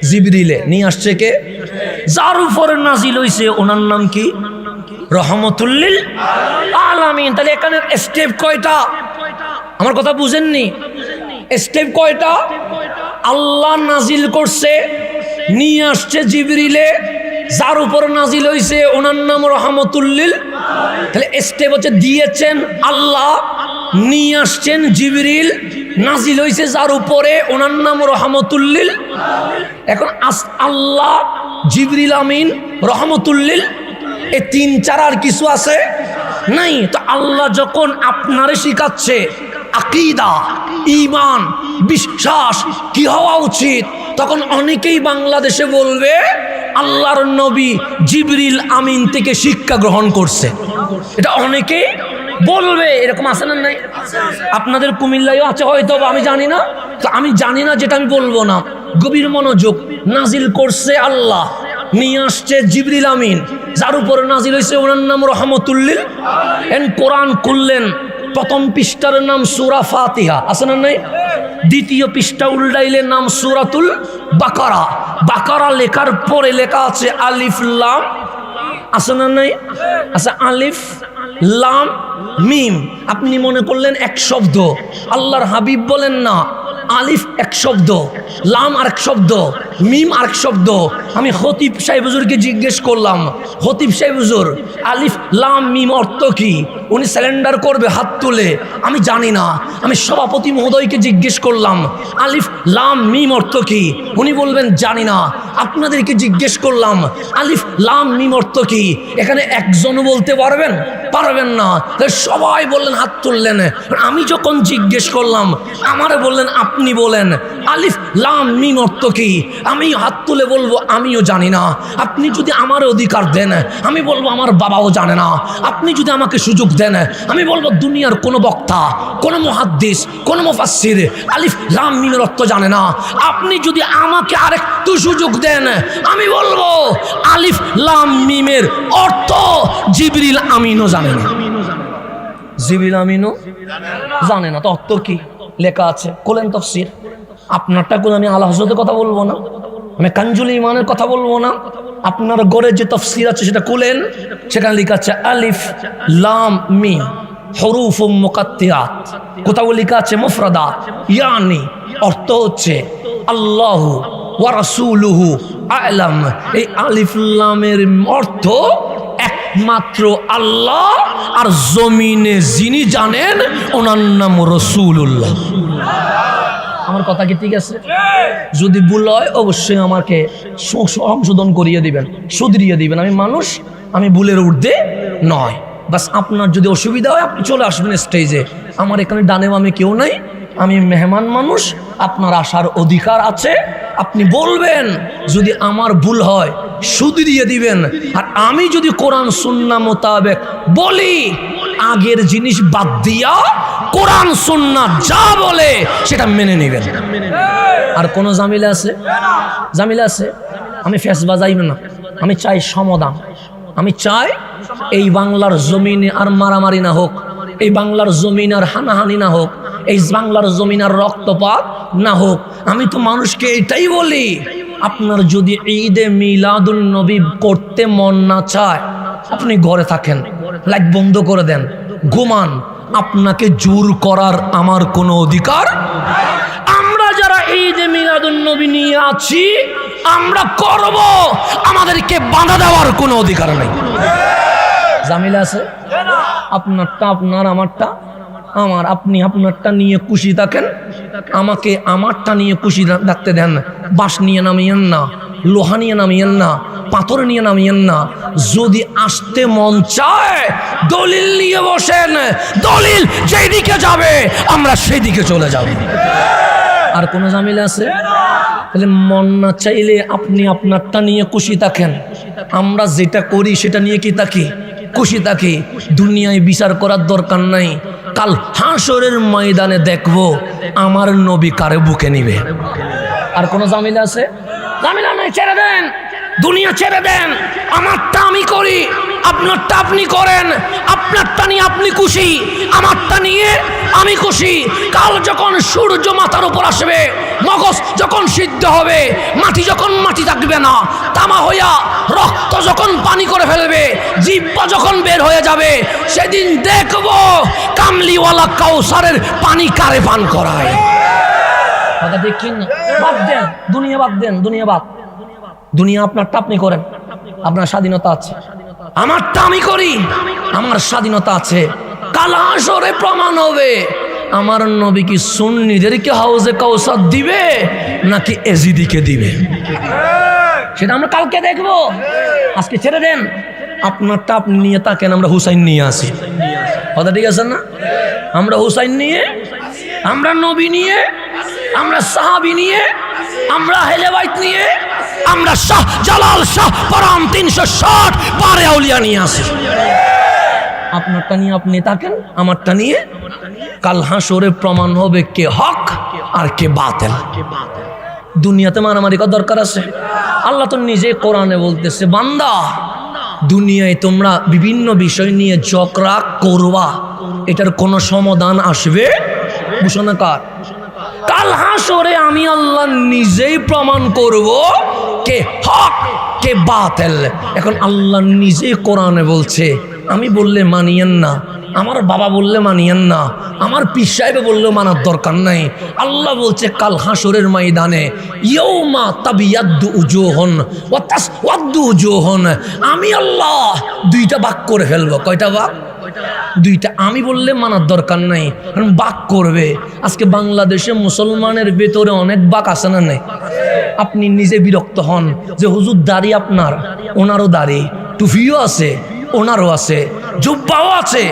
জিবরিলে। নিয়ে আসছে কে? যার উপরে নাজিল হইছে ওনার নাম কি? রহমতুল লিল আলামিন। তাহলে এখানে স্টেপ কয়টা? আমার কথা বুঝেননি? স্টেপ কয়টা? আল্লাহ নাজিল করছে, নিয়ে আসছে জিবরিলে, যার উপর নাজিল হইছে ওনার নাম রহমতুল লিল। তাহলে স্টেপ হচ্ছে দিয়েছেন আল্লাহ, নিয়ে আসছেন জিবরিল, নাজিল হইছে যার উপরে ওনার নাম রহমতুল লিল। এখন আল্লাহ, জিবরিল আমিন, রহমতুল লিল, এই 3-4 আর কিছু আছে নাই? তো আল্লাহ যখন আপনারে শিখাচ্ছে আকীদা, ঈমান, বিশ্বাস কি হওয়া উচিত, তখন অনেকেই বাংলাদেশে বলবে আল্লাহর নবী জিবরিল আমিন থেকে শিক্ষা গ্রহণ করছে। এটা অনেকেই বলবে, এরকম আছে না? নাই? আপনাদের কুমিল্লায়ও আছে হয়তো, আমি জানি না। তো আমি জানি না যেটা আমি বলবো না। গভীর মনোযোগ। নাজিল করছে আল্লাহ, নিয়ে আসছে জিবরিল আমিন, যার উপরে নাজিল হয়েছে ওনার নাম রহমতুল লিল। কোরআন খুললেন, প্রথম পৃষ্ঠার নাম সূরা ফাতিহা, আছে না নাই? দ্বিতীয় পৃষ্ঠা উল্টাইলে নাম সূরাতুল বাকারা। বাকারা লেখার পরে লেখা আছে আলিফ লাম, আছে না নাই? আচ্ছা, আলিফ লাম মিম। আপনি মনে করলেন এক শব্দ, আল্লাহর হাবিব বলেন না, আলিফ এক শব্দ, লাম আরেক শব্দ, মিম আরেক শব্দ। আমি খতিব সাহেব হুজুরকে জিজ্ঞেস করলাম, খতিব সাহেব হুজুর আলিফ লাম মিম অর্থ কি? উনি সিলিন্ডার করবে হাত তুলে, আমি জানি না। আমি সভাপতি মহোদয়কে জিজ্ঞেস করলাম আলিফ লাম মিম অর্থ কি? উনি বলবেন জানি না। আপনাদেরকে জিজ্ঞেস করলাম আলিফ লাম মিম অর্থ কি? এখানে একজনও বলতে পারবেন? পারবেন না। সবাই বললেন, হাত তুললেন। আমি যখন জিজ্ঞেস করলাম আমারে বললেন আপনি বলেন আলিফ লাম মিম অর্থ কি? আমি হাত তুলে বলবো আমিও জানি না। আপনি যদি আমার অধিকার দেন আমি বলবো আমার বাবাও জানে না। আপনি যদি আমাকে সুযোগ দেন আমি বলবো দুনিয়ার কোনো বক্তা, কোনো মুহাদ্দিস, কোনো মুফাসসির আলিফ লাম মিমের অর্থ জানে না। আপনি যদি আমাকে আরেকটু সুযোগ দেন আমি বলবো আলিফ লাম মিমের অর্থ জিবরিল আমিনও জানে না। জিবরিল আমিনও জানে না, তো অর্থ কি লেখা আছে? কোলেন তাফসীর। আপনারটা কোন, আমি আলা হযরতের কথা বলবো না, আমি কানজুল ঈমানের কথা বলবো না। আপনার ঘরে যে তাফসীর আছে সেটা খুলেন, সেখানে লেখা আছে আলিফ লাম মিম হুরুফুম মুকাত্তিআত। কোথাও লেখা আছে মুফরাদাত, ইয়ানি অর্থ হচ্ছে আল্লাহু ওয়া রাসূলুহু আ'লাম। এই আলিফ লামের অর্থ একমাত্র আল্লাহ, আর জমিনে যিনি জানেন ওনার নাম রাসূলুল্লাহ। আমার কথা কি ঠিক আছে? যদি ভুল হয় অবশ্যই আমাকে সংশোধন করিয়ে দিবেন, শুধরিয়ে দিবেন। আমি মানুষ, আমি ভুলের ঊর্ধ্বে নয়। বাস আপনার যদি অসুবিধা হয় আপনি চলে আসবেন স্টেজে। আমার এখানে ডানে বামে কেউ নাই, আমি মেহমান মানুষ, আপনার আসার অধিকার আছে। আপনি বলবেন, যদি আমার ভুল হয় শুধরিয়ে দিবেন। আর আমি যদি কোরআন সুন্নাহ মোতাবেক বলি, আগের জিনিস বাদ দিয়া কোরআন সুন্নাহ যা বলে সেটা মেনে নেবেন। আর কোনো জামিলা আছে? জামিলা আছে? আমি ফেস বাজাইব না, আমি চাই সমাধান। আমি চাই এই বাংলার জমিনে আর মারামারি না হোক, এই বাংলার জমিন আর হানাহানি না হোক, এই বাংলার জমিন আর রক্তপাত না হোক। আমি তো মানুষকে এটাই বলি, আপনার যদি ঈদে মিলাদুন নবী করতে মন না চায় আপনি ঘরে থাকেন, লাইট বন্ধ করে দেন, ঘুমান। আপনাকে জোর করার আমার কোনো অধিকার। আমরা যারা ঈদে মিলাদুন নবী নিয়ে আছি আমরা করব, আমাদেরকে বাধা দেওয়ার কোনো অধিকার নেই। জামিলা আছে? আপনারটা আপনার, আমারটা আমার। আপনি আপনারটা নিয়ে খুশি থাকেন, আমাকে আমারটা নিয়ে খুশি থাকতে দেন। বাঁশ নিয়ে নামিয়েন না, লোহা নিয়ে নামিয়েন না, পাথর নিয়ে নামিয়েন না। যদি আসতে মন চায় দলিল নিয়ে বসেন, দলিল যেই দিকে যাবে আমরা সেই দিকে চলে যাব। আর কোনো জামিলা আছে? তাহলে মন না চাইলে আপনি আপনারটা নিয়ে খুশি থাকেন, আমরা যেটা করি সেটা নিয়ে কি থাকি? খুশি থাকি। দুনিয়ায় বিচার করার দরকার নাই, কাল হাসরের ময়দানে দেখবো আমার নবী কারে বুকে নিবে। আর কোনো জামিলা আছে? জামিলা নাই, ছেড়ে দেন, দুনিয়া ছেড়ে দেন। আমারটা আমি করি, আপনারটা আপনি করেন। আপনারটা নিয়ে আপনি খুশি, আমারটা নিয়ে আমি খুশি। কাল যখন সূর্য মাথার উপর আসবে, মগজ যখন সিদ্ধ হবে, মাটি যখন মাটি থাকবে না, তামা হইয়া রক্ত যখন পানি করে ফেলবে, জিহ্বা যখন বের হয়ে যাবে, সেদিন দেখব কামলিওয়ালা কাউসারের পানি কারে পান করায়। কথা দেখছেন না? বাদ দেন, দুনিয়া বাদ দেন, দুনিয়া বাদ। দুনিয়া আপনারটা আপনি করেন, আপনার স্বাধীনতা আছে। আমারটা আমি করি, আমার স্বাধীনতা আছে। কাল হাসরে প্রমাণ হবে আমার নবী কি সুন্নিদেরকে হাউজে কাউসার দিবে নাকি এজিদিকে দিবে, সেটা আমরা কালকে দেখবো। আজকে ছেড়ে দেন, আপনারটা আপনি নিয়ে থাকেন, আমরা হুসাইন নিয়ে আসি। কথা ঠিক আছে না? আমরা হুসাইন নিয়ে, আমরা নবী নিয়ে, আমরা সাহাবী নিয়ে, আমরা আহলে বাইত নিয়ে, আমরা শাহ জালাল শাহ পরাম 360 পারে আউলিয়া নিয়ে আসি। আপনারটা নিয়ে আপনি থাকেন, আমারটা নিয়ে। কাল হাসরে প্রমাণ হবে কে হক আর কে বাতিল। দুনিয়াতে মারামারি করার দরকার আছে? আল্লাহ তো নিজে কোরআনে বলতেছে, বান্দা দুনিয়ায় তোমরা বিভিন্ন বিষয় নিয়ে ঝগড়া করবা, এটার কোনো সমাধান আসবে? ঘোষণাকার কাল হাসরে আমি আল্লাহ নিজেই প্রমাণ করব কে হক কে বাতিল। এখন আল্লাহ নিজেই কোরআনে বলছে, আমি বললে মানিয়েন না, আমার বাবা বললে মানিয়েন না, আমার পীর সাহেব বললেও মানার দরকার নাই। আল্লাহ বলছে কাল হাসরের ময়দানে ইয়াউমা তাবিয়াদ্দু উজুহুন ওয়া তাসওয়াদ্দু উজুহুন, আমি আল্লাহ দুইটা ভাগ করে ফেলবো। কয়টা ভাগ? দুইটা। আমি বললে মানার দরকার নাই, কারণ ভাগ করবে। আজকে বাংলাদেশে মুসলমানের ভেতরে অনেক ভাগ আছে না নাই? আপনি নিজে বিরক্ত হন যে হুজুর দাড়ি আপনার, ওনারও দাড়ি, টুপিও আছে, ওনারও আছে, জুব্বাও আছে,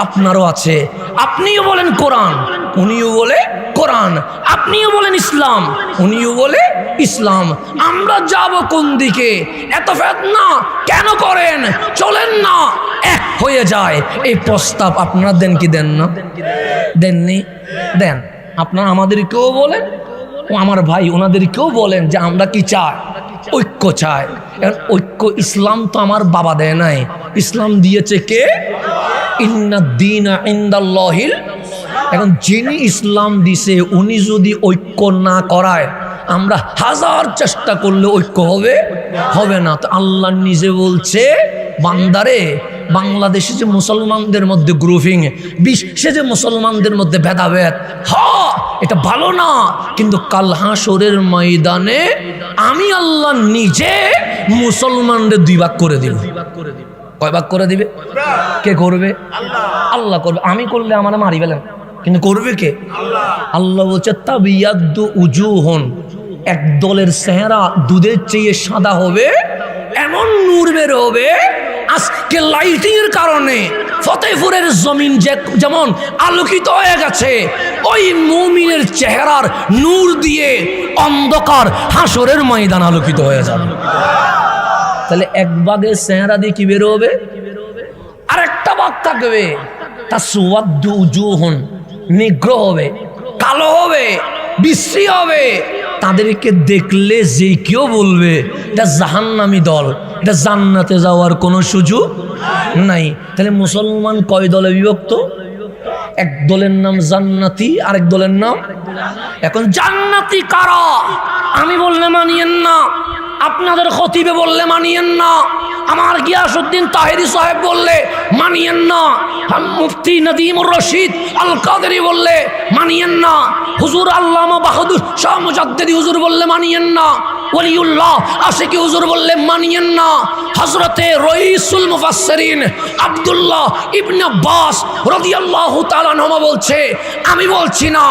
আপনারও আছে। আপনিও বলেন কোরআন, উনিও বলে কোরআন। আপনিও বলেন ইসলাম, উনিও বলে ইসলাম। আমরা যাব কোন দিকে? এত ফিতনা কেন করেন? চলেন না এক হয়ে যায়। এই প্রস্তাব আপনারা দেন কি দেন না? দেননি? দেন। আপনারা আমাদেরকেও বলেন, ও আমার ভাই ওনাদেরকেও বলেন যে আমরা কি চাই? ঐক্য চাই। এখন ঐক্য ইসলাম তো আমার বাবা দেয় নাই, ইসলাম দিয়েছে কে? ইন্নাদ-দীনা ইনদাল্লাহিল। এখন যিনি ইসলাম দিছে উনি যদি ঐক্য না করায়, আমরা হাজার চেষ্টা করলে ঐক্য হবে? হবে না। তো আল্লাহ নিজে বলছে, বান্দারে বাংলাদেশে যে মুসলমানদের মধ্যে গ্রুপিং, বিশ্বে যে মুসলমানদের মধ্যে ভেদাভেদ, এটা ভালো না। কিন্তু কাল হাসরের ময়দানে আমি আল্লাহ নিজে মুসলমানদের দুই ভাগ করে দিব। কয় ভাগ করে দিবে? কে করবে? আল্লাহ করবে। আমি করলে আমার মারি ফেলেন, কিন্তু করবে কে? আল্লাহ বলছে তাবিয়াদ্দু উজুহুন, এক দলের চেহারা দুধের চেয়ে সাদা হবে, এমন নূর বের হবে। আজকে লাইটিং এর কারণে ফতেহপুরের জমিন যেমন আলোকিত হয়ে গেছে, ওই মুমিনের চেহারার নূর দিয়ে অন্ধকার হাসরের ময়দান আলোকিত হয়ে যাবে। তাহলে এক ভাগের চেহারা দিয়ে কি বের হবে? আর একটা ভাগ থাকবে তা সুওয়াদ্দু উজুহুন, নিগ্রহ হবে, কালো হবে, বিশ্রী হবে। তাদেরকে দেখলে যে কেউ বলবে এটা জাহান্নামী দল, এটা জান্নাতে যাওয়ার কোনো সুযোগ নাই। তাহলে মুসলমান কয় দলে বিভক্ত? এক দলের নাম জান্নাতি, আরেক দলের নাম। এখন জান্নাতি কারা? আমি বললে মানিয়েন না, আপনাদের খতিবে বললে মানিয়েন না, আমার গিয়াসউদ্দিন তাহেরি সাহেব বললে মানিয়েন না, মুফতি নদীমুর রশিদ আল কাদেরি বললে মানিয়েন না, হুজুর আল্লামা বাহাদুর শাহ মুজাদ্দিদি হুজুর বললে মানিয়েন না, ওলিউল্লাহ আশিকি হুজুর বললে মানিয়েন না, হযরতে রইসুল মুফাসসিরিন আব্দুল্লাহ ইবনে আব্বাস রাদিয়াল্লাহু তাআলা আনহু বলছে, আমি বলছি না,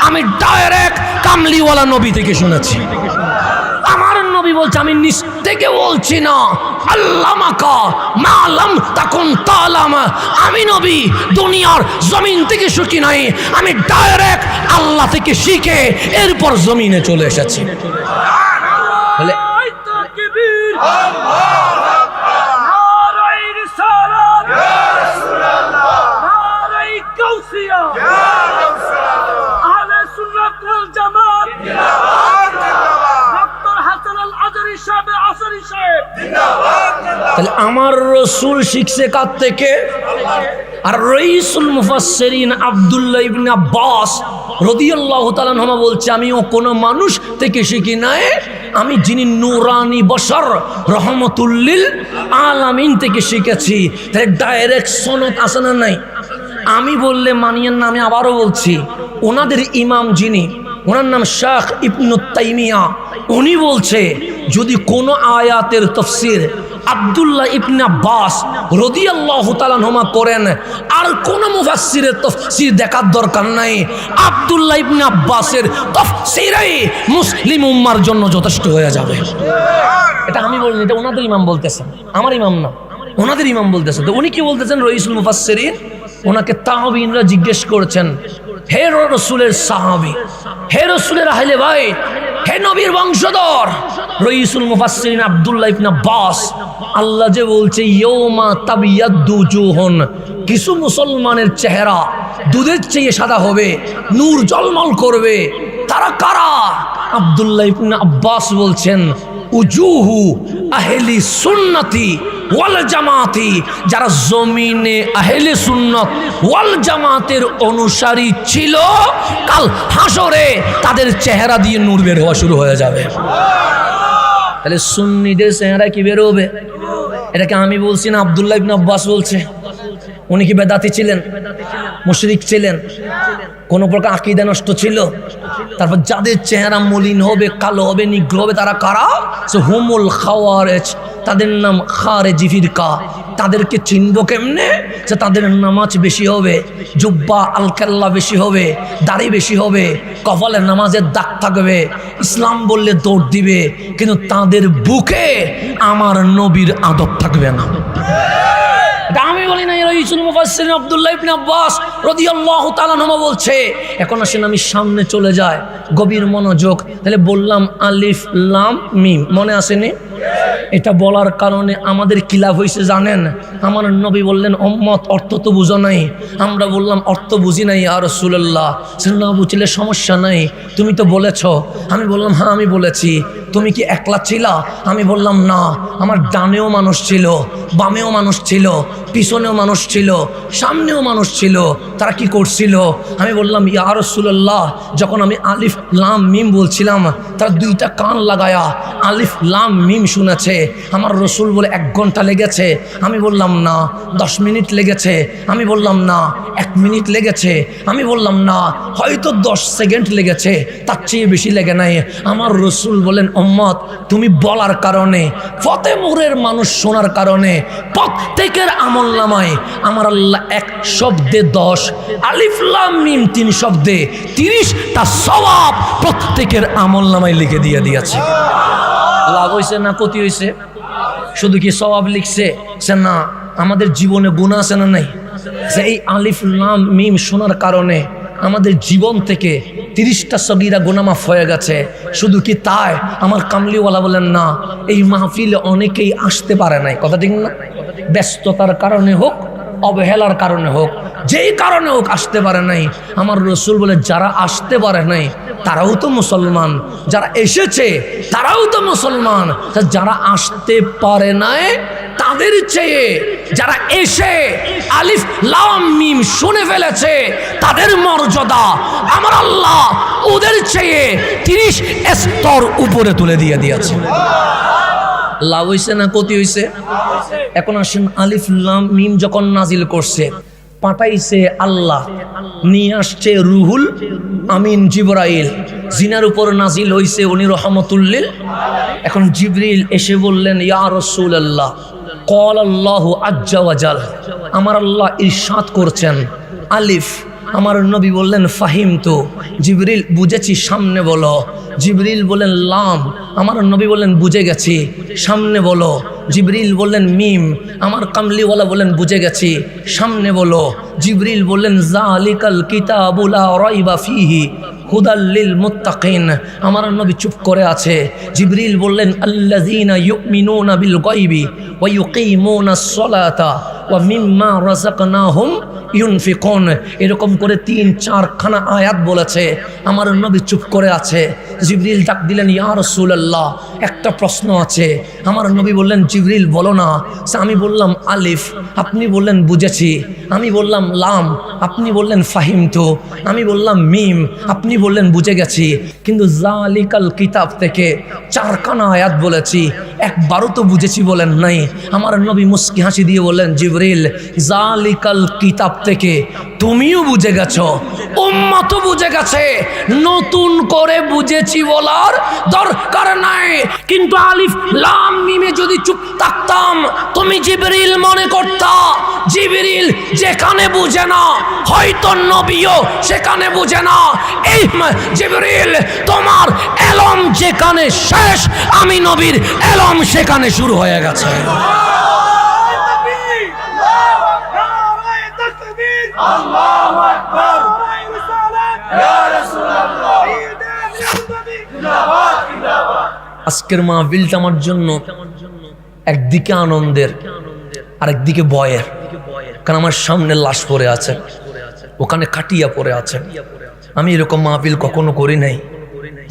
আমি ডাইরেক্ট কামলিওয়ালা নবী থেকে শুনেছি। আমার নবী বলছে, আমি নিজ থেকে বলছি না। আল্লামাকা মালাম তাকুন তালাম, আমি নবী দুনিয়ার জমিন থেকে শিখি নাই, আমি ডাইরেক্ট আল্লাহ থেকে শিখে এরপর জমিনে চলে এসেছি। বলে তাহলে আমার রসুল শিখছে কার থেকে? আর রইসুল মুফাসসিরিন আব্দুল্লাহ ইবনে আব্বাস রাদিয়াল্লাহু তাআলা আনহু বলছে, আমিও কোনো মানুষ থেকে শিখি নাই, আমি যিনি নূরানি বশর রহমতুল লিল আলামিন থেকে শিখেছি। তাহলে ডাইরেক্ট সনদ আছে না নাই? আমি বললে মানিয়েন না, আমি আবারও বলছি, ওনাদের ইমাম যিনি, ওনার নাম শাইখ ইবনে তাইমিয়া, উনি বলছে যদি কোনো আয়াতের তাফসীর আব্দুল্লাহ ইবনে আব্বাস রাদিয়াল্লাহু তাআলা আনহু করেন, আর কোন মুফাসসিরের তাফসীর দেখার দরকার নাই, আব্দুল্লাহ ইবনে আব্বাসের তাফসীরই মুসলিম উম্মার জন্য যথেষ্ট হয়ে যাবে। এটা আমি বলিনি, এটা ওনাদের ইমাম বলতেছেন, আমার ইমাম না, ওনাদের ইমাম বলতেছেন। তো উনি কি বলতেছেন? রইসুল মুফাসসিরিন, ওনাকে তাবিঈনরা জিজ্ঞেস করেছেন, হে রসুলের সাহাবী, হে রসুলের আহলে বাইত, হে নবীর বংশধর রইসুল মুফাসসিরিন আব্দুল্লাহ ইবনে আব্বাস, আল্লাহ যে বলছে ইয়াউমা তাবিয়াদ্দু উজুহুন, কিছু মুসলমানের চেহারা দুধের চেয়ে সাদা হবে, নূর ঝলমল করবে, তারা কারা? আব্দুল্লাহ ইবনে আব্বাস বলছেন, উজুহু আহলি সুন্নতি ওয়াল জামাতি, যারা জমিনে আহলে সুন্নত ওয়াল জামাতের অনুসারী ছিল, কাল হাসরে তাদের চেহারা দিয়ে নূর বের হওয়া শুরু হয়ে যাবে। তাহলে সুন্নিদের চেহারা কি বের হবে? এটাকে আমি বলছি না, আব্দুল্লাহ ইবনে আব্বাস বলছে। উনি কি বেদাতি ছিলেন? মুশরিক ছিলেন? কোন প্রকার আকীদা নষ্ট ছিল? তারপর যাদের চেহারা মলিন হবে, কালো হবে, নিগ্র হবে, তারা কারা? হুমুল খাওয়ারেজ, তাদের নাম খারেজি ফিরকা। তাদেরকে চিনব কেমনে? যে তাদের নামাজ বেশি হবে, জুব্বা আলকাল্লা বেশি হবে, দাড়ি বেশি হবে, কপালে নামাজের দাগ থাকবে, ইসলাম বললে দৌড় দিবে, কিন্তু তাদের বুকে আমার নবীর আদব থাকবে না। আমি বলি না, রইসুল মুফাসসিরিন আব্দুল্লাহ ইবনে আব্বাস রাদিয়াল্লাহু তাআলা আনহু বলছে। এখন আসেন আমি সামনে চলে যাই, গভীর মনোযোগ। তাহলে বললাম আলিফ লাম মিম, মনে আসেনি? এটা বলার কারণে আমাদের কি লাভ হয়েছে জানেন? আমার নবী বললেন, উম্মত অর্থ তো বুঝো নাই। আমরা বললাম অর্থ বুঝি নাই ইয়া রাসূলুল্লাহ। না বুঝলে সমস্যা নাই, তুমি তো বলেছ। আমি বললাম হ্যাঁ আমি বলেছি। তুমি কি একলা ছিলা? আমি বললাম না, আমার ডানেও মানুষ ছিল, বামেও মানুষ ছিল, পিছনেও মানুষ ছিল, সামনেও মানুষ ছিল। তারা কি করছিল? আমি বললাম ইয়া রাসূলুল্লাহ, যখন আমি আলিফ লাম মিম বলছিলাম তারা দুইটা কান লাগায়া আলিফ লাম মিম শুনেছে। আমার রসুল বলে 1 ঘন্টা লেগেছে। আমি বললাম না। 10 মিনিট লেগেছে। আমি বললাম না। 1 মিনিট লেগেছে। আমি বললাম না। হয়তো 10 সেকেন্ড লেগেছে, তার চেয়ে বেশি লেগে নাই। আমার রসুল বলেন উম্মত, তুমি বলার কারণে, ফতেপুরের মানুষ শোনার কারণে প্রত্যেকের আমলনামায় আমার আল্লাহ 1 শব্দে 10, আলিফ লাম মিম 3 শব্দে 30টা সওয়াব প্রত্যেকের আমলনামায় লিখে দিয়ে দিয়েছে। লাভ হয়েছে না ক্ষতি হয়েছে? শুধু কি সওয়াব লিখছে সে না, আমাদের জীবনে গুনাহ আছে না নাই? যে এই আলিফ লাম মিম শোনার কারণে আমাদের জীবন থেকে 30টা সগীরা গুনাহ মাফ হয়ে গেছে। শুধু কি তাই? আমার কামলিওয়ালা বলেন না, এই মাহফিলে অনেকেই আসতে পারে নাই। কথা ঠিক না? ব্যস্ততার কারণে হোক, অবহেলার কারণে হোক, যেই কারণে হোক আসতে পারে নাই। আমার রসুল বলে যারা আসতে পারে নাই তারাও তো মুসলমান, যারা এসেছে তারাও তো মুসলমান। যারা আসতে পারে নাই তাদের চেয়ে যারা এসে আলিফ লাম মিম শুনে ফেলেছে তাদের মর্যাদা আমার আল্লাহ ওদের চেয়ে 30 স্তর উপরে তুলে দিয়ে দিয়েছে। লাভ হইছে না ক্ষতি হইছে? এখন আসেন, আলিফ লাম মিম যখন নাজিল করছে, পাঠাইছে আল্লাহ, নিয়ে আসছে রুহুল আমিন জিবরাইল, জিনার উপর নাজিল হইছে উনি রহমতুল্লিল। এখন জিবরিল এসে বললেন ইয়া রাসূলুল্লাহ, ক্বাল আল্লাহু আজ্জা ওয়া জাল, আমার আল্লাহ ইরশাদ করছেন আলিফ। আমার নবী বললেন ফাহিমতু। জিবরিল বুঝেছি, সামনে বলো। জিবরিল বলেন লাম। আমার নবী বললেন বুঝে গেছি, সামনে বলো। জিবরিল বললেন মিম। আমার কামলিওয়ালা বলেন বুঝে গেছি, সামনে বলো। জিবরিল বললেন যালিকাল কিতাবু লা রাইবা ফীহি হুদাল লিল মুত্তাকিন। আমার নবী চুপ করে আছে। জিবরিল বললেন আল্লাযীনা ইউমিনুনা বিল গায়বি ওয়া ইউকিমুনাস সালাতা ওয়া মিম্মা রাযাকনাহুম ইউনফিকুন। এরকম করে 3-4 খানা আয়াত বলেছে। আমার নবী চুপ করে আছে। জিবরিল ডাক দিলেন ইয়া রাসূলুল্লাহ, একটা প্রশ্ন আছে। আমার নবী বললেন জিবরিল বলো না। আমি বললাম আলিফ, আপনি বললেন বুঝেছি। আমি বললাম লাম, আপনি বললেন ফাহিমতু। আমি বললাম মিম, আপনি বললেন বুঝে গেছি। কিন্তু যালিকাল কিতাব থেকে 4 খানা আয়াত বলেছি, একবারও তো বুঝেছি বলেন নাই। আমার নবী মুস্কি হাসি দিয়ে বললেন জিবরিল, যালিকাল কিতাব থেকে তুমিও বুঝে গেছো, উম্মতও বুঝে গেছে, নতুন করে বুঝেছি বলার দরকার নাই। কিন্তু আলিফ লাম মিমে যদি চুপ থাকতাম তুমি জিবরিল মনে করতা জিবরিল যেখানে বুঝে না হয়তো নবীও সেখানে বুঝে না। এই জিবরিল তোমার এলম যেখানে শেষ, আমি নবীর এলম সেখানে শুরু হয়ে গেছে। আল্লাহু আকবার, ইয়া রাসূলুল্লাহ, জিন্দাবাদ জিন্দাবাদ। আজকের মাহফিলটা আমার জন্য একদিকে আনন্দের আরেকদিকে ভয়ের, কারণ আমার সামনে লাশ পড়ে আছে, ওখানে খাটিয়া পড়ে আছে। আমি এরকম মাহফিল কখনো করি নাই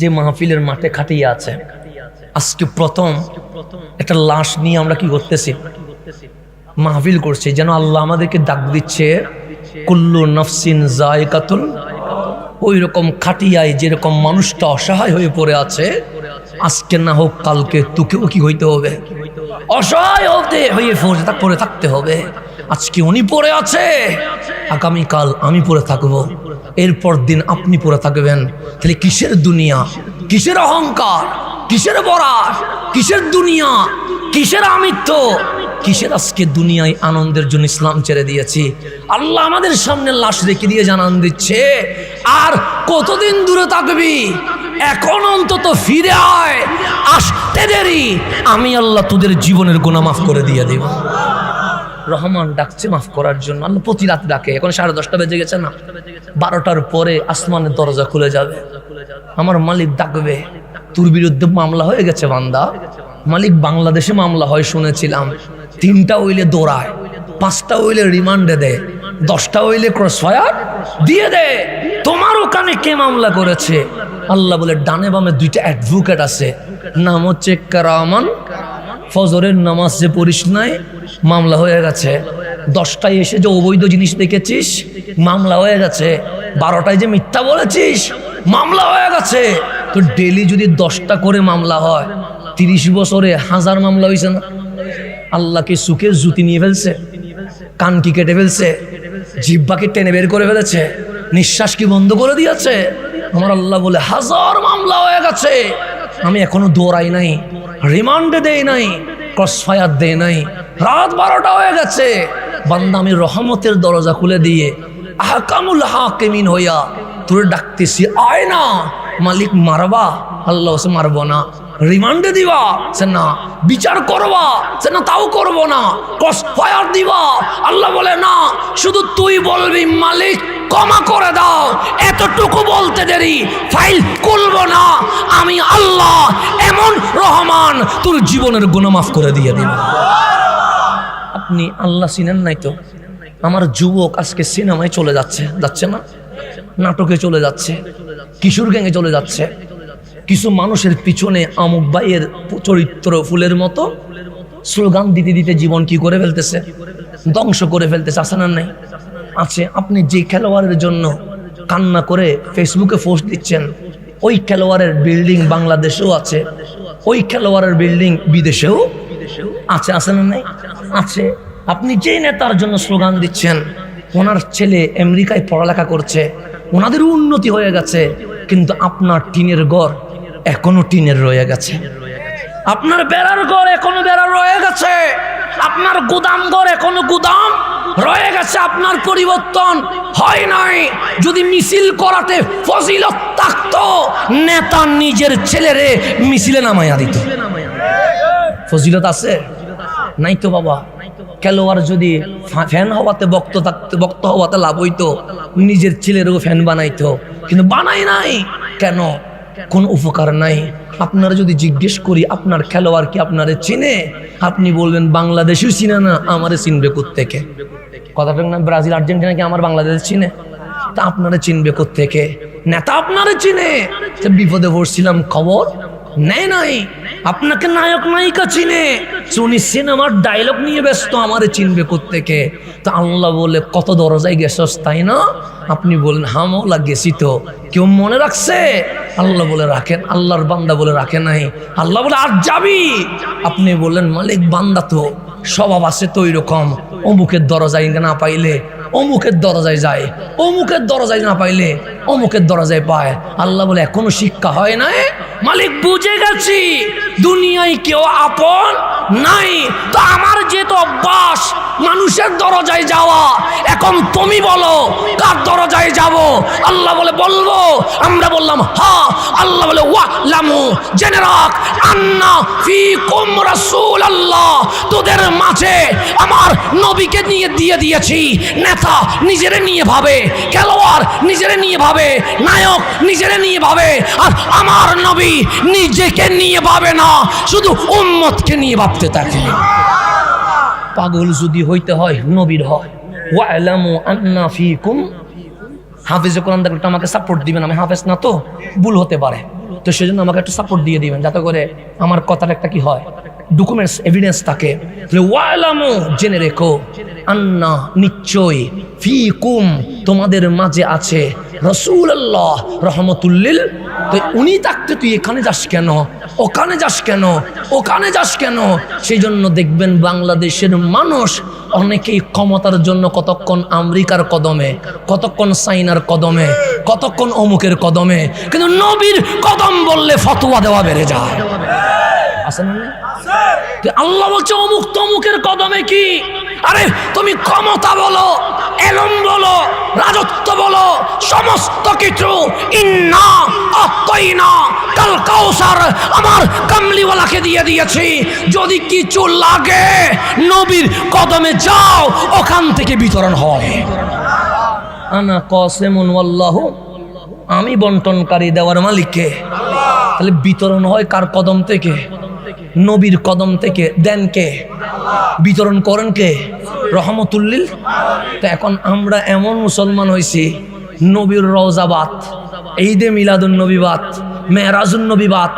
যে মাহফিলের মাঠে খাটিয়া আছে। আজকে প্রথম একটা লাশ নিয়ে আমরা কি করতেছি, মাহফিল করছি, যেন আল্লাহ আমাদেরকে ডাক দিচ্ছে কুল্লু নফসিন যায়কাতুল। ওই রকম খাটিয়ায় যেরকম মানুষটা অসহায় হয়ে পড়ে আছে, আজকে না হোক কালকে তোকেও কি হইতে হবে, অসহায় হতে হয়ে পড়ে থাকতে হবে। আজকে উনি পড়ে আছে, আগামীকাল আমি পড়ে থাকবো, এরপর দিন আপনি পড়ে থাকবেন। তাহলে কিসের দুনিয়া, কিসের অহংকার, কিসের বরাস, কিসের দুনিয়া, কিসের আমিত্ব, কিসের আজকে দুনিয়ায় আনন্দের জন্য ইসলাম ছেড়ে দিয়েছি। আল্লাহ আমাদের সামনে লাশ রেখে দিয়ে জানান দিচ্ছে আর কতদিন দূরে থাকবি, এখন অন্তত ফিরে আয়, আসতে দেরি, আমি আল্লাহ তোদের জীবনের গুনাহ মাফ করে দিয়ে দেব। রহমান ডাকছে মাফ করার জন্য। আল্লাহ প্রতি রাত ডাকে। এখন 10:30 বেজে গেছে না, 12টার পরে আসমানের দরজা খুলে যাবে, আমার মালিক ডাকবে, তোর বিরুদ্ধে মামলা হয়ে গেছে বান্দা। মালিক বাংলাদেশে মামলা হয় শুনেছিলাম, 3টা হইলে দৌড়ায়, 5টা হইলে রিমান্ডে দেয়, 10টা হইলে ক্রসফায়ার দিয়ে দেয়। তোমার ওখানে কে মামলা করেছে? আল্লাহ বলে ডানে বামে 2টা অ্যাডভোকেট আছে, নাম হচ্ছে কারামান। ফজরের নামাজ যে পড়িস নাই, মামলা হয়ে গেছে, 10টায় এসে যে অবৈধ জিনিস দেখেছিস, মামলা হয়ে গেছে। 12টায় যে মিথ্যা বলেছিস, মামলা হয়ে গেছে। তো ডেলি যদি 10টা করে মামলা হয়, 30 বছরে 1000 মামলা হয়েছে না? আল্লাহকে সুখের জুতি নিয়ে ফেলছে, কান কি কেটে ফেলছে, জিহ্বাকে টেনে বের করে ফেলেছে, নিঃশ্বাস কি বন্ধ করে দিয়েছে। আমার আল্লাহ বলে 1000 মামলা হয়ে গেছে, আমি এখনো দৌড়াই নাই, রিমান্ডে দেই নাই, ক্রসফায়ার দেই নাই। রাত 12টা হয়ে গেছে, বান্দা আমি রহমতের দরজা খুলে দিয়ে আহকামুল হাকিমিন হইয়া তোরে ডাকতেছি, আয় না। মালিক মারবা, আল্লাহ সে মারবো না। রিমান্ডে দিবা, সে না। বিচার করবা, সে না, তাও করবো না। ক্রসফায়ার দিবা, আল্লাহ বলে না, শুধু তুই বলবি মালিক ক্ষমা করে দাও, এতটুকু বলতে দেরি, ফাইল খুলবো না। আমি আল্লাহ এমন রহমান, তোর জীবনের গুনাহ মাফ করে দিয়ে দিব। আপনি আল্লাহ চিনেন নাই তো? আমার যুবক আজকে সিনেমায় চলে যাচ্ছে, যাচ্ছে না? নাটকে চলে যাচ্ছে, কিশোর গ্যাংয়ে চলে যাচ্ছে। কিছু মানুষের পিছনে আমুক ভাইয়ের চরিত্র ফুলের মতো স্লোগান দিতে দিতে জীবন কি করে ফেলতেছে, ধ্বংস করে ফেলতেছে। আছে না নাই? আছে। আপনি যে খেলোয়াড়ের জন্য কান্না করে ফেসবুকে পোস্ট দিচ্ছেন, ওই খেলোয়াড়ের বিল্ডিং বাংলাদেশেও আছে, ওই খেলোয়াড়ের বিল্ডিং বিদেশেও আছে। আছে না নাই? আছে। আপনি যে নেতার জন্য স্লোগান দিচ্ছেন, ওনার ছেলে আমেরিকায় পড়ালেখা করছে, ওনাদের উন্নতি হয়ে গেছে, কিন্তু আপনার টিনের ঘর এখনো টিনের রয়ে গেছে, আপনার বেড়ার ঘর এখনো বেড়া রয়ে গেছে, আপনার গুদাম ঘর এখনো গুদাম রয়ে গেছে, আপনার পরিবর্তন হয় নাই। যদি মিছিল করাতে ফজিলত থাকতো, নেতা নিজের ছেলেরে মিছিলে নামাইয়া দিত। ফজিলত আছে? নাই তো বাবা। খেলোয়াড় যদি ফ্যান হওয়াতে বক্ত হওয়াতে লাভ হইতো, নিজের ছেলেরও ফ্যান বানাইতো, কিন্তু বানাই নাই কেন? কোন উপকার নাই। আপনারা যদি জিজ্ঞেস করি আপনার খেলোয়াড় কি আপনারে চিনে, আপনি বলবেন বাংলাদেশেও চিনে না, আমারে চিনবে কোত্থেকে? কথাটা না, ব্রাজিল আর্জেন্টিনা কি আমার বাংলাদেশ চিনে? তা আপনারা চিনবে কোত্থেকে? নেতা আপনারে চিনে। বিপদে পড়ছিলাম, খবর নেয় নাই। আপনাকে নায়ক নায়িকা চিনে, উনি সিনেমার ডায়লগ নিয়ে ব্যস্ত, আমারে চিনবে কোত্থেকে? তা আল্লাহ বলে কত দরজায় গেছস, তাই না? আপনি বলেন হামলা গেছি তো, কেউ মনে রাখছে? আল্লাহ বলে রাখেন, আল্লাহর বান্দা বলে রাখে নাই। আল্লাহ বলে আর যাবি? আপনি বললেন মালিক বান্দা তো স্বভাব আছে তো ওইরকম, অমুকের দরজায় না পাইলে অমুকের দরজায় যায়, অমুকের দরজায় না পাইলে অমুকের দরজায় পায়। আল্লাহ বলে এখনো শিক্ষা হয় নাই? মালিক বুঝে গেছি দুনিয়ায় কেউ আপন নাই। তো আমার যেহেতু অভ্যাস মানুষের দরজায় যাওয়া, এখন তুমি বলো কার দরজায় যাব? আল্লাহ বলে বলবো, আমরা বললাম হ্যাঁ। আল্লাহ বলে ওয়ালামু, জেনে রাখ, আন্না ফিকুম রাসূলুল্লাহ, তোদের মাঝে আমার নবীকে নিয়ে দিয়ে দিয়েছি। নেতা নিজেরে নিয়ে ভাবে, খেলোয়াড় নিজেরে নিয়ে ভাবে, নায়ক নিজেরে নিয়ে ভাবে, আর আমার নবী নিজেকে নিয়ে ভাবে না, শুধু উম্মতকে নিয়ে ভাবতে থাকে। পাগল যদি হইতে হয় নবীর হয়। ওয়ালামু আন্না ফিকুম, হাফেজে কোরআন দেখলে আমাকে সাপোর্ট দিবেন, আমি হাফেজ না তো ভুল হতে পারে, তো সেজন্য আমাকে একটু সাপোর্ট দিয়ে দিবেন, যাতে করে আমার কথার একটা কি হয়, ডকুমেন্টস এভিডেন্স থাকে। ওয়ালামু, জেনে রেখো, আন্না নিশ্চয়, ফিকুম তোমাদের মাঝে আছে রাসূলুল্লাহ রহমতুল্লিল। তো উনি থাকতে তুই এখানে যাস কেন, ওখানে যাস কেন, ওখানে যাস কেন? সেই জন্য দেখবেন বাংলাদেশের মানুষ অনেকেই ক্ষমতার জন্য কতক্ষণ আমেরিকার কদমে, কতক্ষণ চাইনার কদমে, কতক্ষণ অমুকের কদমে, কিন্তু নবীর কদম বললে ফতোয়া দেওয়া বেড়ে যায়। আছে না? আল্লাহ বলছে অমুক তমুকের কদমে কি? আরে তুমি ক্ষমতা বলো, এলম বলো, রাজত্ব বলো, সমস্ত কিছু ইন্না আতাইনা কাল কাউসার, আমার কামলিওয়ালাকে দিয়ে দিয়েছি। যদি কিছু লাগে নবীর কদমে যাও, ওখান থেকে বিতরণ হয়। আনা কাসিমুন ওয়াল্লাহু, আমি বন্টনকারী, দেওয়ার মালিককে। তাহলে বিতরণ হয় কার কদম থেকে? নবীর কদম থেকে। দেন কে? বিতরণ করেন কে? রহমতুল্লিল। তো এখন আমরা এমন মুসলমান হয়েছি, নবীর রওজাবাদ, ঈদে মিলাদুন নবীবাদ, মেরাজুন নবীবাদ,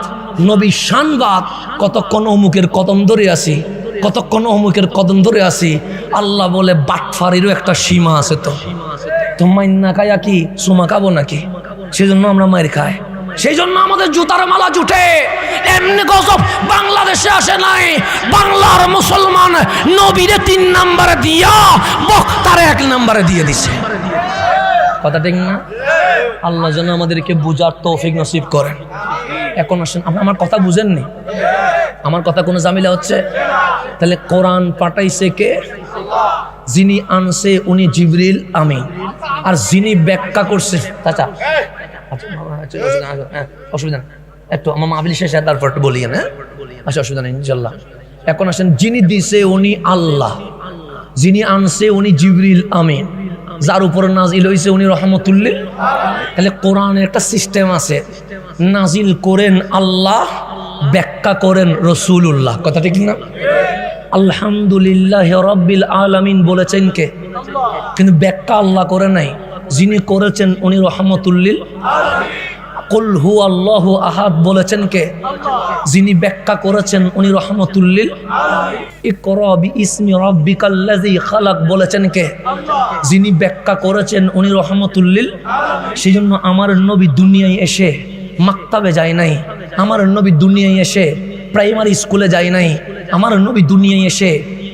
নবী শানবাদ, কতক্ষণ অমুকের কদম ধরে আসি, কতক্ষণ অমুকের কদম ধরে আসি। আল্লাহ বলে বাটফারিরও একটা সীমা আছে। তো মাইন না খায়া কি সুমা খাবো নাকি? সেজন্য আমরা মায়ের খাই, সেই জন্য আমাদের জুতার মালা জুটে। এমনি গজব বাংলাদেশে আসে নাই। বাংলার মুসলমান নবীরে 3 নম্বরে দিয়া বক্তারে 1 নম্বরে দিয়ে দিছে। কথা ঠিক না? আল্লাহ যেন আমাদেরকে বুঝার তৌফিক নসিব করেন। এখন আসেন, আপনি আমার কথা বুঝেননি? আমার কথা কোনো ঝামেলা হচ্ছে? তাহলে কোরআন পাঠাইছে কে? যিনি আনছে উনি জিবরিল আমিন, আর যিনি ব্যাখ্যা করছে চাচা অসুবিধা না, একটু আমার মাহফিল শেষে তারপর একটু বলি। হ্যাঁ আচ্ছা, অসুবিধা নেই ইনশাল্লাহ। এখন আসেন, যিনি দিছে উনি আল্লাহ, যিনি আনছে উনি জিবরিল আমিন, যার উপর নাজিল হয়েছে উনি রহমতুল্লিল। তাহলে কোরআনের একটা সিস্টেম আছে, নাজিল করেন আল্লাহ, ব্যাখ্যা করেন রসুল্লাহ। কথা ঠিক না? আলহামদুলিল্লাহ রাব্বিল আলামিন বলেছেন কে? কিন্তু ব্যাখ্যা আল্লাহ করে নাই, যিনি করেছেন উনি রহমতুল্লিল। কুল হু আল্লাহু আহাদ বলেছেন কে? যিনি ব্যাখ্যা করেছেন উনি রহমতুল্লিল। ইকরা বিইসমি রাব্বিকাল্লাযী খালাক বলেছেন কে? যিনি ব্যাখ্যা করেছেন উনি রহমতুল্লিল। সেই জন্য আমার নবী দুনিয়ায় এসে মাকতাবে যায় নাই, আমার নবী দুনিয়ায় এসে প্রাইমারি স্কুলে যায় নাই, আমার নবী দুনিয়ায় এসে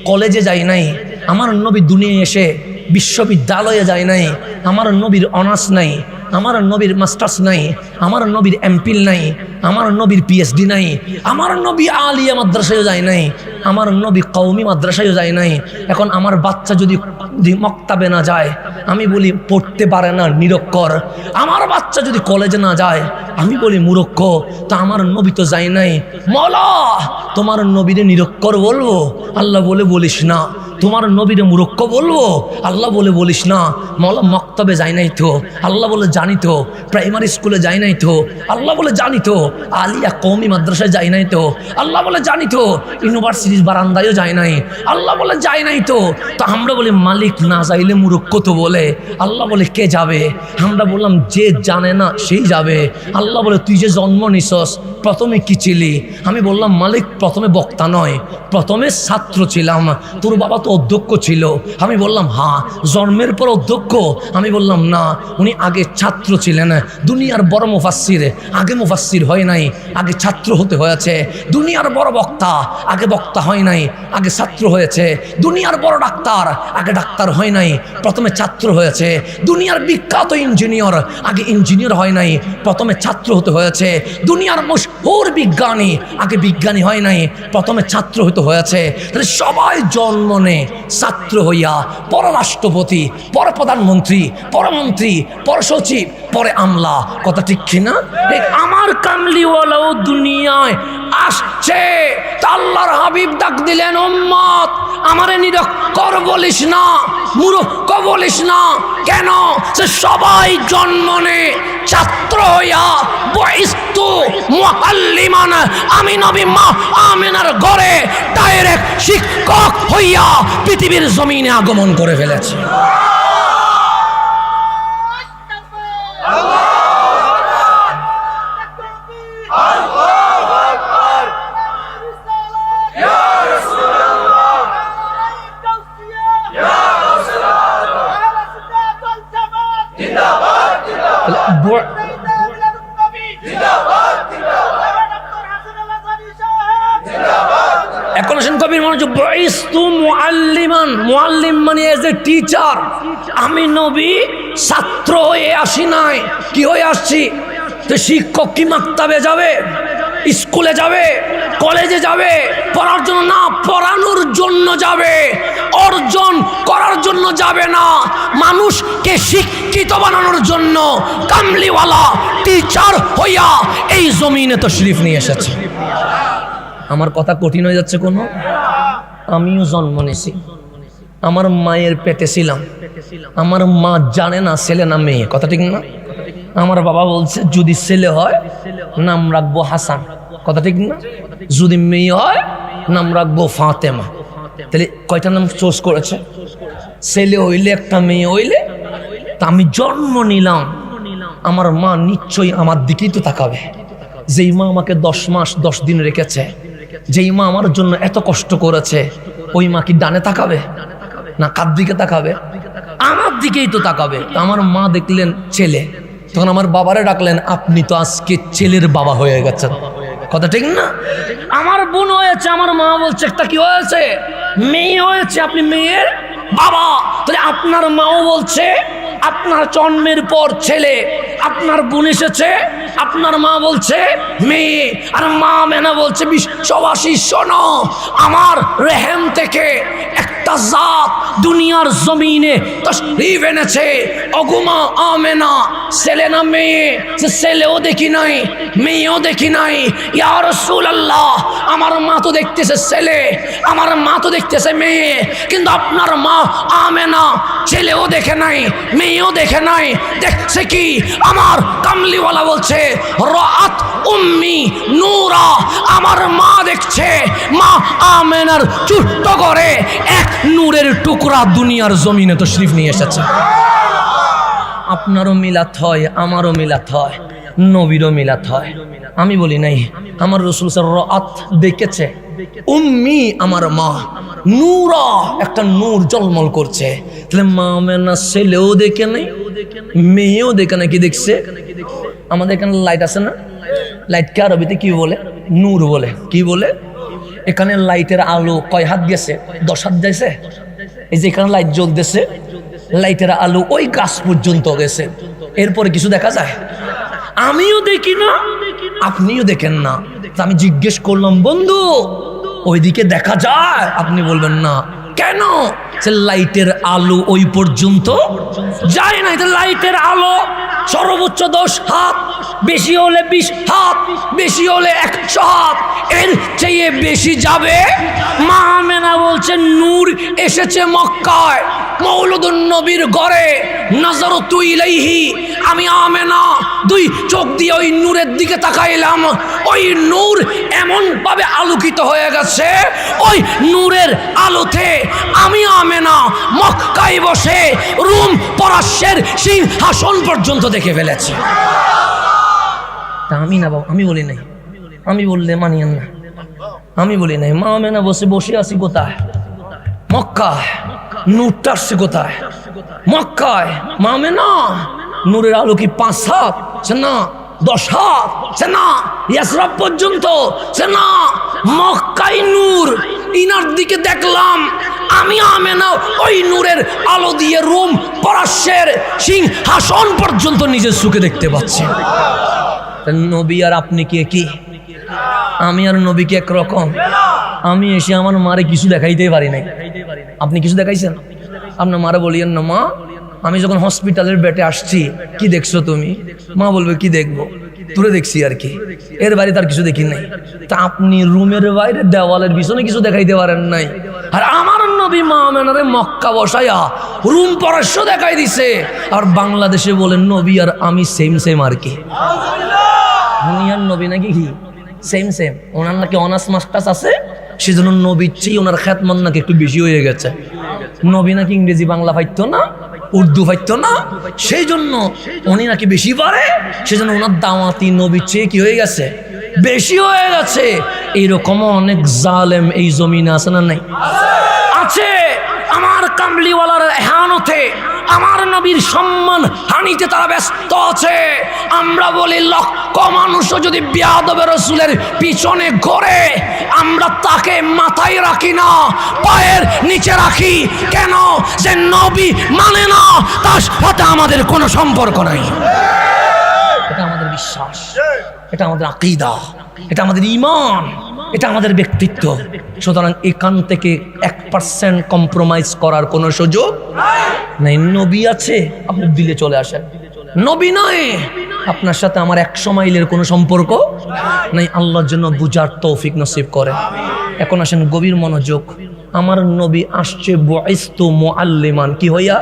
কলেজে যায় নাই, আমার নবী দুনিয়ায় এসে বিশ্ববিদ্যালয়ে যায় নাই, আমার নবীর অনার্স নাই, আমার নবীর মাস্টার্স নাই, আমার নবীর এমপিল নাই, আমার নবীর পিএইচডি নাই, আমার নবী আলিয়া মাদ্রাসায়ও যায় নাই, আমার নবী কওমি মাদ্রাসায়ও যায় নাই। এখন আমার বাচ্চা যদি মক্তাবে না যায়, আমি বলি পড়তে পারে না, নিরক্ষর। আমার বাচ্চা যদি কলেজে না যায়, আমি বলি মূর্খ। তো আমার নবী তো যায় নাই। মওলা, তোমার নবীরে নিরক্ষর বলবো? আল্লাহ বলে বলিস না। তোমার নবীরে মূর্খ বলবো? আল্লাহ বলে বলিস না। মওলা মক্তবে যায় নাই তো? আল্লাহ বলে জানি তো। প্রাইমারি স্কুলে যায় নাই তো? আল্লাহ বলে জানি তো। আলিয়া কওমি মাদ্রাসায় যায় নাই তো? আল্লাহ বলে জানি তো। ইউনিভার্সিটির বারান্দায়ও যায় নাই? আল্লাহ বলে যায় নাই তো। তো আমরা বলি মালিক না যাইলে মূর্খ তো বলে। আল্লাহ বলে কে যাবে? আমরা বললাম যে জানে না সেই যাবে। আল্লাহ বলে তুই যে জন্ম নিছস প্রথমে কি ছিলি? আমি বললাম মালিক প্রথমে বক্তা নয়, প্রথমে ছাত্র ছিলাম। তোর বাবা তো অধ্যক্ষ ছিল। আমি বললাম হ্যাঁ। জন্মের পর অধ্যক্ষ? আমি বললাম না, উনি আগে ছাত্র ছিলেন। দুনিয়ার বড় মুফাসসির আগে মুফাসসির হয় নাই, আগে ছাত্র হতে হয়েছে। দুনিয়ার বড় বক্তা আগে বক্তা হয় নাই, আগে ছাত্র হয়েছে। দুনিয়ার বড় ডাক্তার আগে ডাক্তার হয় নাই, প্রথমে ছাত্র হয়েছে। দুনিয়ার বিখ্যাত ইঞ্জিনিয়ার আগে ইঞ্জিনিয়ার হয় নাই, প্রথমে ছাত্র হতে হয়েছে। দুনিয়ার মশহুর বিজ্ঞানী আগে বিজ্ঞানী হয় নাই, প্রথমে ছাত্র হতে হয়েছে। তাহলে সবাই জন্ম নেয় ছাত্র হইয়া, পররাষ্ট্রপতি, পর প্রধানমন্ত্রী, পরমন্ত্রী, পর সচিব, পরে আমলা। কথা ঠিক কিনা? আমার কামলিওয়ালাও দুনিয়ায় আসছে। আল্লাহর হাবিব ডাক দিলেন, উম্মত আমারে নিরক্ষর বলিস না, মূর্খ বলিস না। কেন? সে সবাই জন্ম নেয় ছাত্র হইয়া। বইস্তু মুআল্লিমান, আমি নবী মা আমিনার ঘরে ডাইরেক্ট শিক্ষক হইয়া পৃথিবীর জমিনে আগমন করে ফেলেছে। এখন আসেন কবির মনোযোগ। বইস্তু মুআল্লিমান, মুআল্লিম মানে এজ এ টিচার। আমি নবী ছাত্র হয়ে আসি নাই, কি হয়ে আসছি? তো শিক্ষক কি মাক্তাবে যাবে, স্কুলে যাবে, কলেজে যাবে পড়ার জন্য? না, পড়ানোর জন্য যাবে, অর্জন করার জন্য যাবে না। মানুষকে শিক্ষিত বানানোর জন্য কামলিওয়ালা টিচার হইয়া এই জমিনে তশরিফ নিয়ে এসেছে। আমার কথা কঠিন হয়ে যাচ্ছে কোনো? আমিও জন্ম নিয়েছি, আমার মায়ের পেটে ছিলাম, আমার মা জানে না ছেলে না মেয়ে। কথা ঠিক না? আমার বাবা বলছে যদি ছেলে হয় নাম রাখবো হাসান। কথা ঠিক না? যদি মেয়ে হয় নাম রাখবো ফাতেমা। তাহলে কয়টা নাম চোজ করেছে? ছেলে হইলে একটা, মেয়ে হইলে। তা আমি জন্ম নিলাম, আমার মা নিশ্চয়ই আমার দিকেই তো তাকাবে। যেই মা আমাকে 10 মাস 10 দিন রেখেছে, যেই মা আমার জন্য এত কষ্ট করেছে, ওই মা কি ডানে তাকাবে না কার দিকে তাকাবে? আমার দিকেই তো তাকাবে। তো আমার মা দেখলেন ছেলে, তখন আমার বাবারে ডাকলেন, আপনি তো আজকে ছেলের বাবা হয়ে গেছেন। কথা ঠিক না? আমার বোন হয়েছে, আমার মা বলছে একটা কি হয়েছে, মেয়ে হয়েছে, আপনি মেয়ের বাবা। তাহলে আপনার মাও বলছে আপনার জন্মের পর ছেলে, আপনার বোন এসেছে, আপনার মা বলছে মেয়ে, আর মা মেনা বলছে বিশ্ববাসী শোনো, আমার রেহেম থেকে একটা জাত দুনিয়ার জমিনে তশরিফ এনেছে। অগুমা আমেনা ছেলে না মেয়ে? যে ছেলেও দেখি নাই, মেয়েও দেখি নাই। ইয়া রাসূলুল্লাহ, আমার মা তো দেখতেছে ছেলে, আমার মা তো দেখতেছে মেয়ে, কিন্তু আপনার মা আমেনা ছেলেও দেখে নাই, মেয়েও দেখে নাই, দেখছে কি? আমার কামলিওয়ালা বলছে রাআত উম্মি নূরা, আমার মা দেখছে মা আমেনার ছোট্ট করে এক নূরের টুকরা দুনিয়ার জমিনে তশরিফ নিয়ে এসেছে। আপনারও মিলাত হয়, আমারও মিলাত হয়, নবীরও মিলাত হয়। আমি বলি নাই, আমার রাসূল রাআত দেখেছে উম্মি, আমার মা নূরা, একটা নূর জলমল করছে। তাহলে মা মেনা ছেলেও দেখে নাই, মেয়েও দেখে নাই, কি দেখছে? আমাদের এখানে লাইট আছে না, লাইটকে আরবিতে কি বলে? নূর বলে। কি বলে? এখানে লাইটের আলো কয় হাত গেছে? 10 হাত গেছে। এই যে এখানে লাইট জ্বলতেছে, লাইটের আলো ওই গাছ পর্যন্ত গেছে, এরপরে কিছু দেখা যায়? আমিও দেখি না, আপনিও দেখেন না। আমি জিজ্ঞেস করলাম, বন্ধু ওইদিকে দেখা যায়? আপনি বলবেন না। কেন? সে লাইটের আলো ওই পর্যন্ত যায় না। লাইটের আলো সর্বোচ্চ 10 হাত, বেশি হলে 20 হাত, বেশি হলে 100 হাত, এর চেয়ে বেশি যাবে। মা আমেনা বলছে নূর এসেছে মক্কায়, মৌলুদুন নবীর ঘরে। নাজারতু ইলাইহি, আমি আমেনা 2 চোখ দিয়ে ওই নূরের দিকে তাকাইলাম। ওই নূর এমন ভাবে আলোকিত হয়ে গেছে, ওই নূরের আলোতে আমি আমেনা মক্কায় বসে রুম পরাশের সিংহাসন পর্যন্ত দেখে ফেলেছি। তা আমি না বাবা, আমি বলি নাই, আমি বললে মানিয়েন না। আমি বলি নাই, মা আমেনা বসে আছি কোথায়? মক্কায়। নূরটা আসছে কোথায়? মক্কায়। মা আমেনা নূরের আলো কি 5 হাত? সে না 10 হাত? সে না ইয়াসরাব পর্যন্ত? সে না মক্কায় নূর। ইনার দিকে দেখলাম, আমি আমেনা ওই নূরের আলো দিয়ে রুম পরাশের সিংহাসন পর্যন্ত নিজের চোখে দেখতে পাচ্ছি। নবী আর আপনি কি কি? আমি আর নবী কি একরকম? আমি এসে আমার মারে কিছু দেখাইতে পারি নাই, আপনি কিছু দেখাইছেন? আপনার মারে বলিয়েন না, মা আমি যখন হসপিটালের বেডে আসছি কি দেখছো তুমি? মা বলবে কি দেখবো, তুলে দেখছি আর কি, এর বাইরে তার কিছু দেখি নাই। তা আপনি রুমের বাইরে দেওয়ালের পিছনে কিছু দেখাইতে পারেন নাই, আর আমার নবী মা আমেনারে মক্কা বসাইয়া রুম পরাশ্য দেখাই দিছে। আর বাংলাদেশে বলেন নবী আর আমি সেম সেম আর কি। দুনিয়ার নবী নাকি কি সেম সেম? ওনার নাকি অনার্স মাস্টার্স আছে, সেজন্য নবীর চেয়ে ওনার খ্যাতমান নাকি একটু বেশি হয়ে গেছে। নবী নাকি ইংরেজি বাংলা পাইতো না, উর্দু পাইতো না, সেই জন্য উনি নাকি বেশি পারে, সেজন্য ওনার দাওয়াতি নবীর চেয়ে কি হয়ে গেছে? বেশি হয়ে গেছে। এইরকম অনেক জালেম এই জমিনে আছে না নাই? আছে। আমার কামলিওয়ালার এহানতে, আমার নবীর সম্মান হানিতে তারা ব্যস্ত আছে। আমরা বলি লক্ষ মানুষও যদি বিয়াদবে রাসূলের পিছনে ঘোরে, আমরা তাকে মাথায় রাখি না, পায়ের নিচে রাখি। কেন? যে নবী মানে না, তার সাথে আমাদের কোনো সম্পর্ক নাই। এটা আমাদের বিশ্বাস, এটা আমাদের আকীদা, এটা আমাদের ঈমান, এটা আমাদের ব্যক্তিত্ব। সুতরাং এখান থেকে 1% কম্প্রোমাইজ করার কোনো সুযোগ নাই। নবী আছে, আপনি দিলে চলে আসেন। নবী নয়, আপনার সাথে আমার 100 মাইলের কোনো সম্পর্ক নাই। আল্লাহর জন্য বুঝার তৌফিক নসিব করে। এখন আসেন গভীর মনোযোগ। আমার নবী আসছে বুইস্তু মুআল্লিমান, কি হইয়া?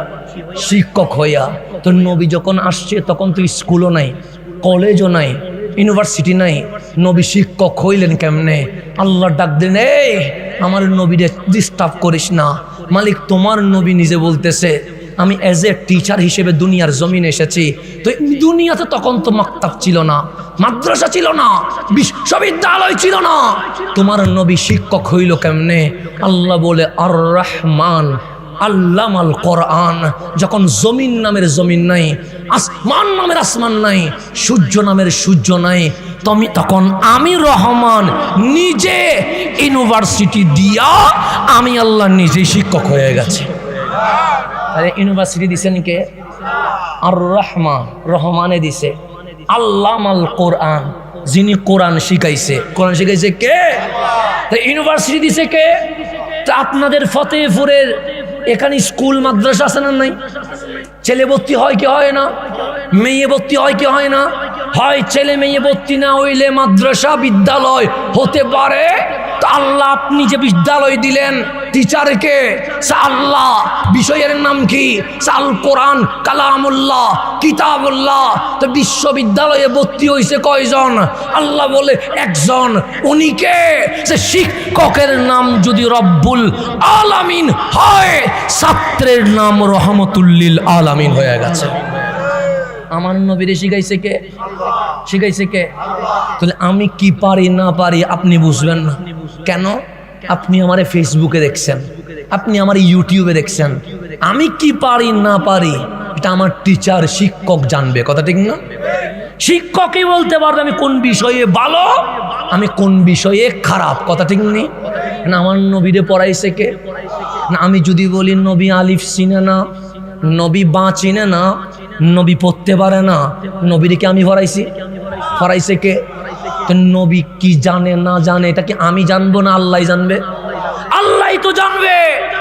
শিক্ষক হইয়া। তো নবী যখন আসছে তখন তো স্কুলও নাই, কলেজও নাই, ইউনিভার্সিটি নাই। নবী শিক্ষক হইলেন কেমনে? আল্লাহ ডাক দিলেন, এই আমার নবীরে ডিস্টার্ব করিস না। মালিক তোমার নবী নিজে বলতেছে আমি অ্যাজ এ টিচার হিসেবে দুনিয়ার জমিনে এসেছি। তো দুনিয়াতে তখন তো মাকতাব ছিল না, মাদ্রাসা ছিল না, বিশ্ববিদ্যালয় ছিল না। তোমার নবী শিক্ষক হইল কেমনে? আল্লাহ বলে আর রহমান আল্লামাল কোরআন। যখন জমিন নামের জমিন নাই, আসমান নামের আসমান নাই, সূর্য নামের সূর্য নাই, তখন আমি রহমান নিজে ইউনিভার্সিটি দিয়া আমি আল্লাহ নিজেই শিক্ষক হয়ে গেছে। ইউনিভার্সিটি দিছেন কে? আর রহমান, রহমানে দিছে। আল্লামাল কোরআন, যিনি কোরআন শিখাইছে। কোরআন শিখাইছে কে? ইউনিভার্সিটি দিছে কে? আপনাদের ফতেপুরের এখানে স্কুল মাদ্রাসা আছে না নাই? ছেলে ভর্তি হয় কি হয় না? মেয়ে ভর্তি হয় কি হয় না? হয়। ছেলে মেয়ে ভর্তি না হইলে মাদ্রাসা বিদ্যালয় হতে পারে। তো আল্লাহ আপনি যে বিদ্যালয় দিলেন টিচারকে, আল্লাহ বিষয়ের নাম কি? আল কোরআন, কালামুল্লাহ, কিতাবুল্লাহ। তো বিশ্ববিদ্যালয়ে ভর্তি হয়েছে কয়জন? আল্লাহ বলে একজন। উনি কে? সে শিক্ষকের নাম যদি রব্বুল আলামিন হয়, ছাত্রের নাম রহমতুল্লিল আলামিন হয়ে গেছে। আমার নবীরে শিখাইছে কে? শিখাইছে কে? তাহলে আমি কি পারি না পারি আপনি বুঝবেন না কেন? আপনি আমার ফেসবুকে দেখছেন, আপনি আমার ইউটিউবে দেখছেন। আমি কি পারি না পারি এটা আমার টিচার, শিক্ষক জানবে। কথা ঠিক না? শিক্ষকই বলতে পারবে আমি কোন বিষয়ে ভালো, আমি কোন বিষয়ে খারাপ। কথা ঠিক নেই না? আমার নবীরে পড়াইছে কে? না আমি যদি বলি নবী আলিফ চিনে না, নবী বা চিনে না, নবী পড়তে পারে না, নবীরে কি আমি পড়াইছি? পড়াইছে কে? তো নবী কি জানে না জানে এটা কি আমি জানবো না আল্লাহ জানবে? আল্লাহই তো জানবে।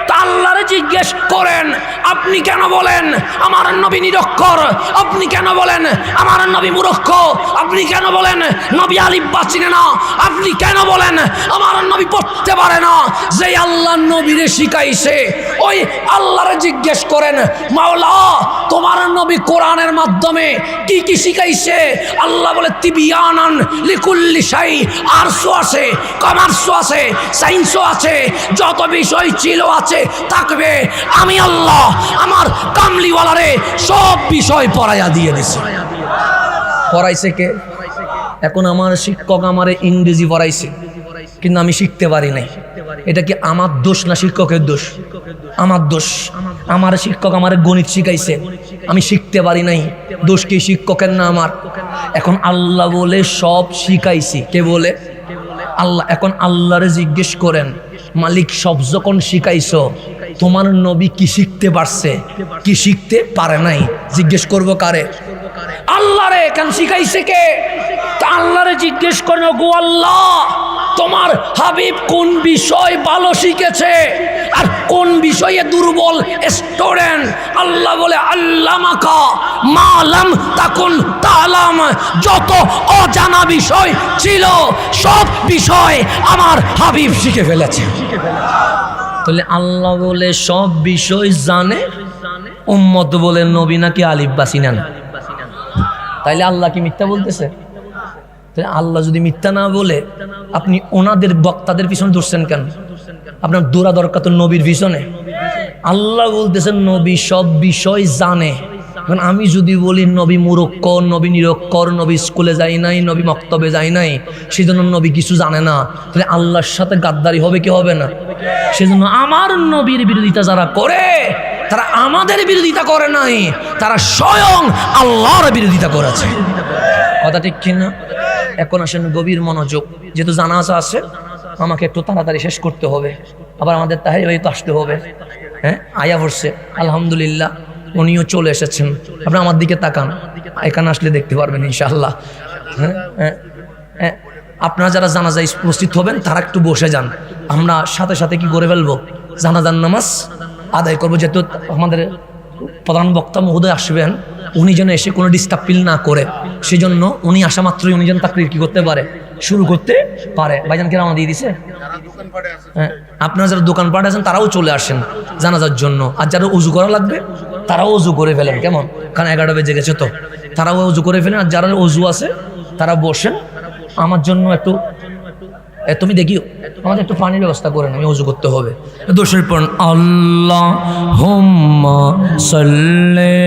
তা আল্লাহরে জিজ্ঞেস করেন, আপনি কেন বলেন আমার নবী নিরক্ষর? আপনি কেন বলেন আমার নবী মূর্খ? আপনি কেন বলেন নবী আলিফ বা চিনে না? আপনি কেন বলেন আমার নবী পড়তে পারে না? যে আল্লাহ নবীরে শিখাইছে ওই আল্লাহরে জিজ্ঞেস করেন, মাওলা তোমার নবী কোরআনের মাধ্যমে কি কি শিখাইছে? আল্লাহ বলে তিবিয়ানান লিকুল্লি শাই। আরশও আছে, কমার্সও আছে, সায়েন্সও আছে, যত বিষয় ছিল আছে থাকবে। আমি আল্লাহ আমার কামলিওয়ালারে সব বিষয় পড়াইয়া দিয়ে দিছি। পড়াইছে কে? এখন আমার শিক্ষক আমারে ইংরেজি পড়াইছে, কিন্তু আমি শিখতে পারি নাই। এটা কি আমার দোষ না শিক্ষকের দোষ? আমার দোষ। আমার শিক্ষক আমার গণিত শিখাইছে, আমি শিখতে পারি নাই, দোষ কি শিক্ষকের না আমার? এখন আল্লাহ বলে সব শিখাইছি। কে বলে? আল্লাহ। এখন আল্লাহরে জিজ্ঞেস করেন, মালিক সব যখন শিখাইছো তোমার নবী কি শিখতে পারছে, কি শিখতে পারে নাই? জিজ্ঞেস করব কারে? আল্লাহরে। কেন শিখাইছে কে? তা আল্লাহরে জিজ্ঞেস করেন, গো আল্লাহ তোমার হাবিব কোন বিষয় ভালো শিখেছে আর কোন বিষয়ে দুর্বল স্টুডেন্ট? আল্লাহ বলে আল্লামাকা মা লাম তাকুন তাআলাম। যত অজানা বিষয় ছিল সব বিষয় আমার হাবিব শিখে ফেলেছে। তাহলে আল্লাহ বলে সব বিষয় জানে, উম্মত বলে নবী নাকি আলিফ বা চিনেন। তাইলে আল্লাহ কি মিথ্যা বলতেছে? তাহলে আল্লাহ যদি মিথ্যা না বলে আপনি ওনাদের বক্তাদের পিছনে দৌড়ছেন কেন? আপনার দৌড়া দরকার তো নবীর পিছনে। আল্লাহ বলতেছেন নবী সব বিষয় জানে। এখন আমি যদি বলি নবী মূর্খ, নবী নিরক্ষর, নবী স্কুলে যায় নাই, নবী মক্তবে যায় নাই, সেজন্য নবী কিছু জানে না, তাহলে আল্লাহর সাথে গাদ্দারি হবে কি হবে না? সেজন্য আমার নবীর বিরোধিতা যারা করে তারা আমাদের বিরোধিতা করে নাই, তারা স্বয়ং আল্লাহর বিরোধিতা করেছে। কথা ঠিক কিনা? এখন আসেন গভীর মনোযোগ। যেহেতু জানাজা আছে আমাকে একটু তাড়াতাড়ি শেষ করতে হবে, আবার আমাদের তাহির ভাই তো আসতে হবে। হ্যাঁ, আয়া পড়ছে আলহামদুলিল্লাহ, উনিও চলে এসেছেন। আপনি আমার দিকে তাকান, এখানে আসলে দেখতে পারবেন ইনশাআল্লাহ। হ্যাঁ, আপনারা যারা জানাজায় উপস্থিত হবেন তারা একটু বসে যান। আমরা সাথে সাথে কি করে ফেলবো, জানাজার নামাজ আদায় করবো। যেহেতু আমাদের প্রধান বক্তা মহোদয় আসবেন, উনি যেন এসে কোনো ডিস্টার্ব ফিল না করে, সেজন্য উনি আসা মাত্রই উনি যেন তাকরির কি করতে পারে, শুরু করতে পারে। ভাইজান কি রওনা দিয়ে দিছে? হ্যাঁ, আপনারা যারা দোকানপাটে আছেন তারাও চলে আসেন জানাজার জন্য। আর যারা উজু করা লাগবে তারাও উজু করে ফেলেন। কেমন? কারণ 11টা বেজে গেছে, তো তারাও উজু করে ফেলেন। আর যারা উজু আছে তারা বসেন। আমার জন্য একটু তুমি দেখিও আমাদের একটু পানির ব্যবস্থা করেন, আমি ওযু করতে হবে। দোষের পর আল্লাহুম্মা সাল্লি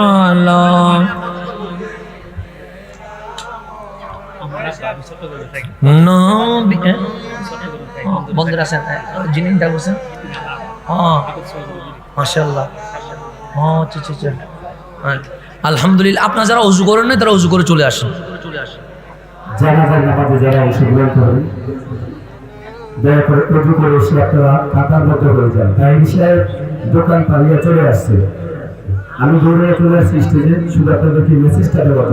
আলা নবী। বন্ধুরা আছেন জিনিসটা বলছেন, হ্যাঁ মাশাআল্লাহ, হ্যাঁ আচ্ছা আচ্ছা। আলহামদুলিল্লাহ, আপনারা যারা ওযু করেন না তারা ওযু করে চলে আসেন। জানাজার নামাজে যারা অংশগ্রহণ করেন দয়া করে ওযু করে এসে আপনারা কাতার মধ্যে হয়ে যান। তাই বিষয়ে দোকান পালিয়ে চলে আসছে, আমি দৌড়ে চলে আসছি স্টেজে, শুধু আপনাদেরকে মেসেজটা দেওয়া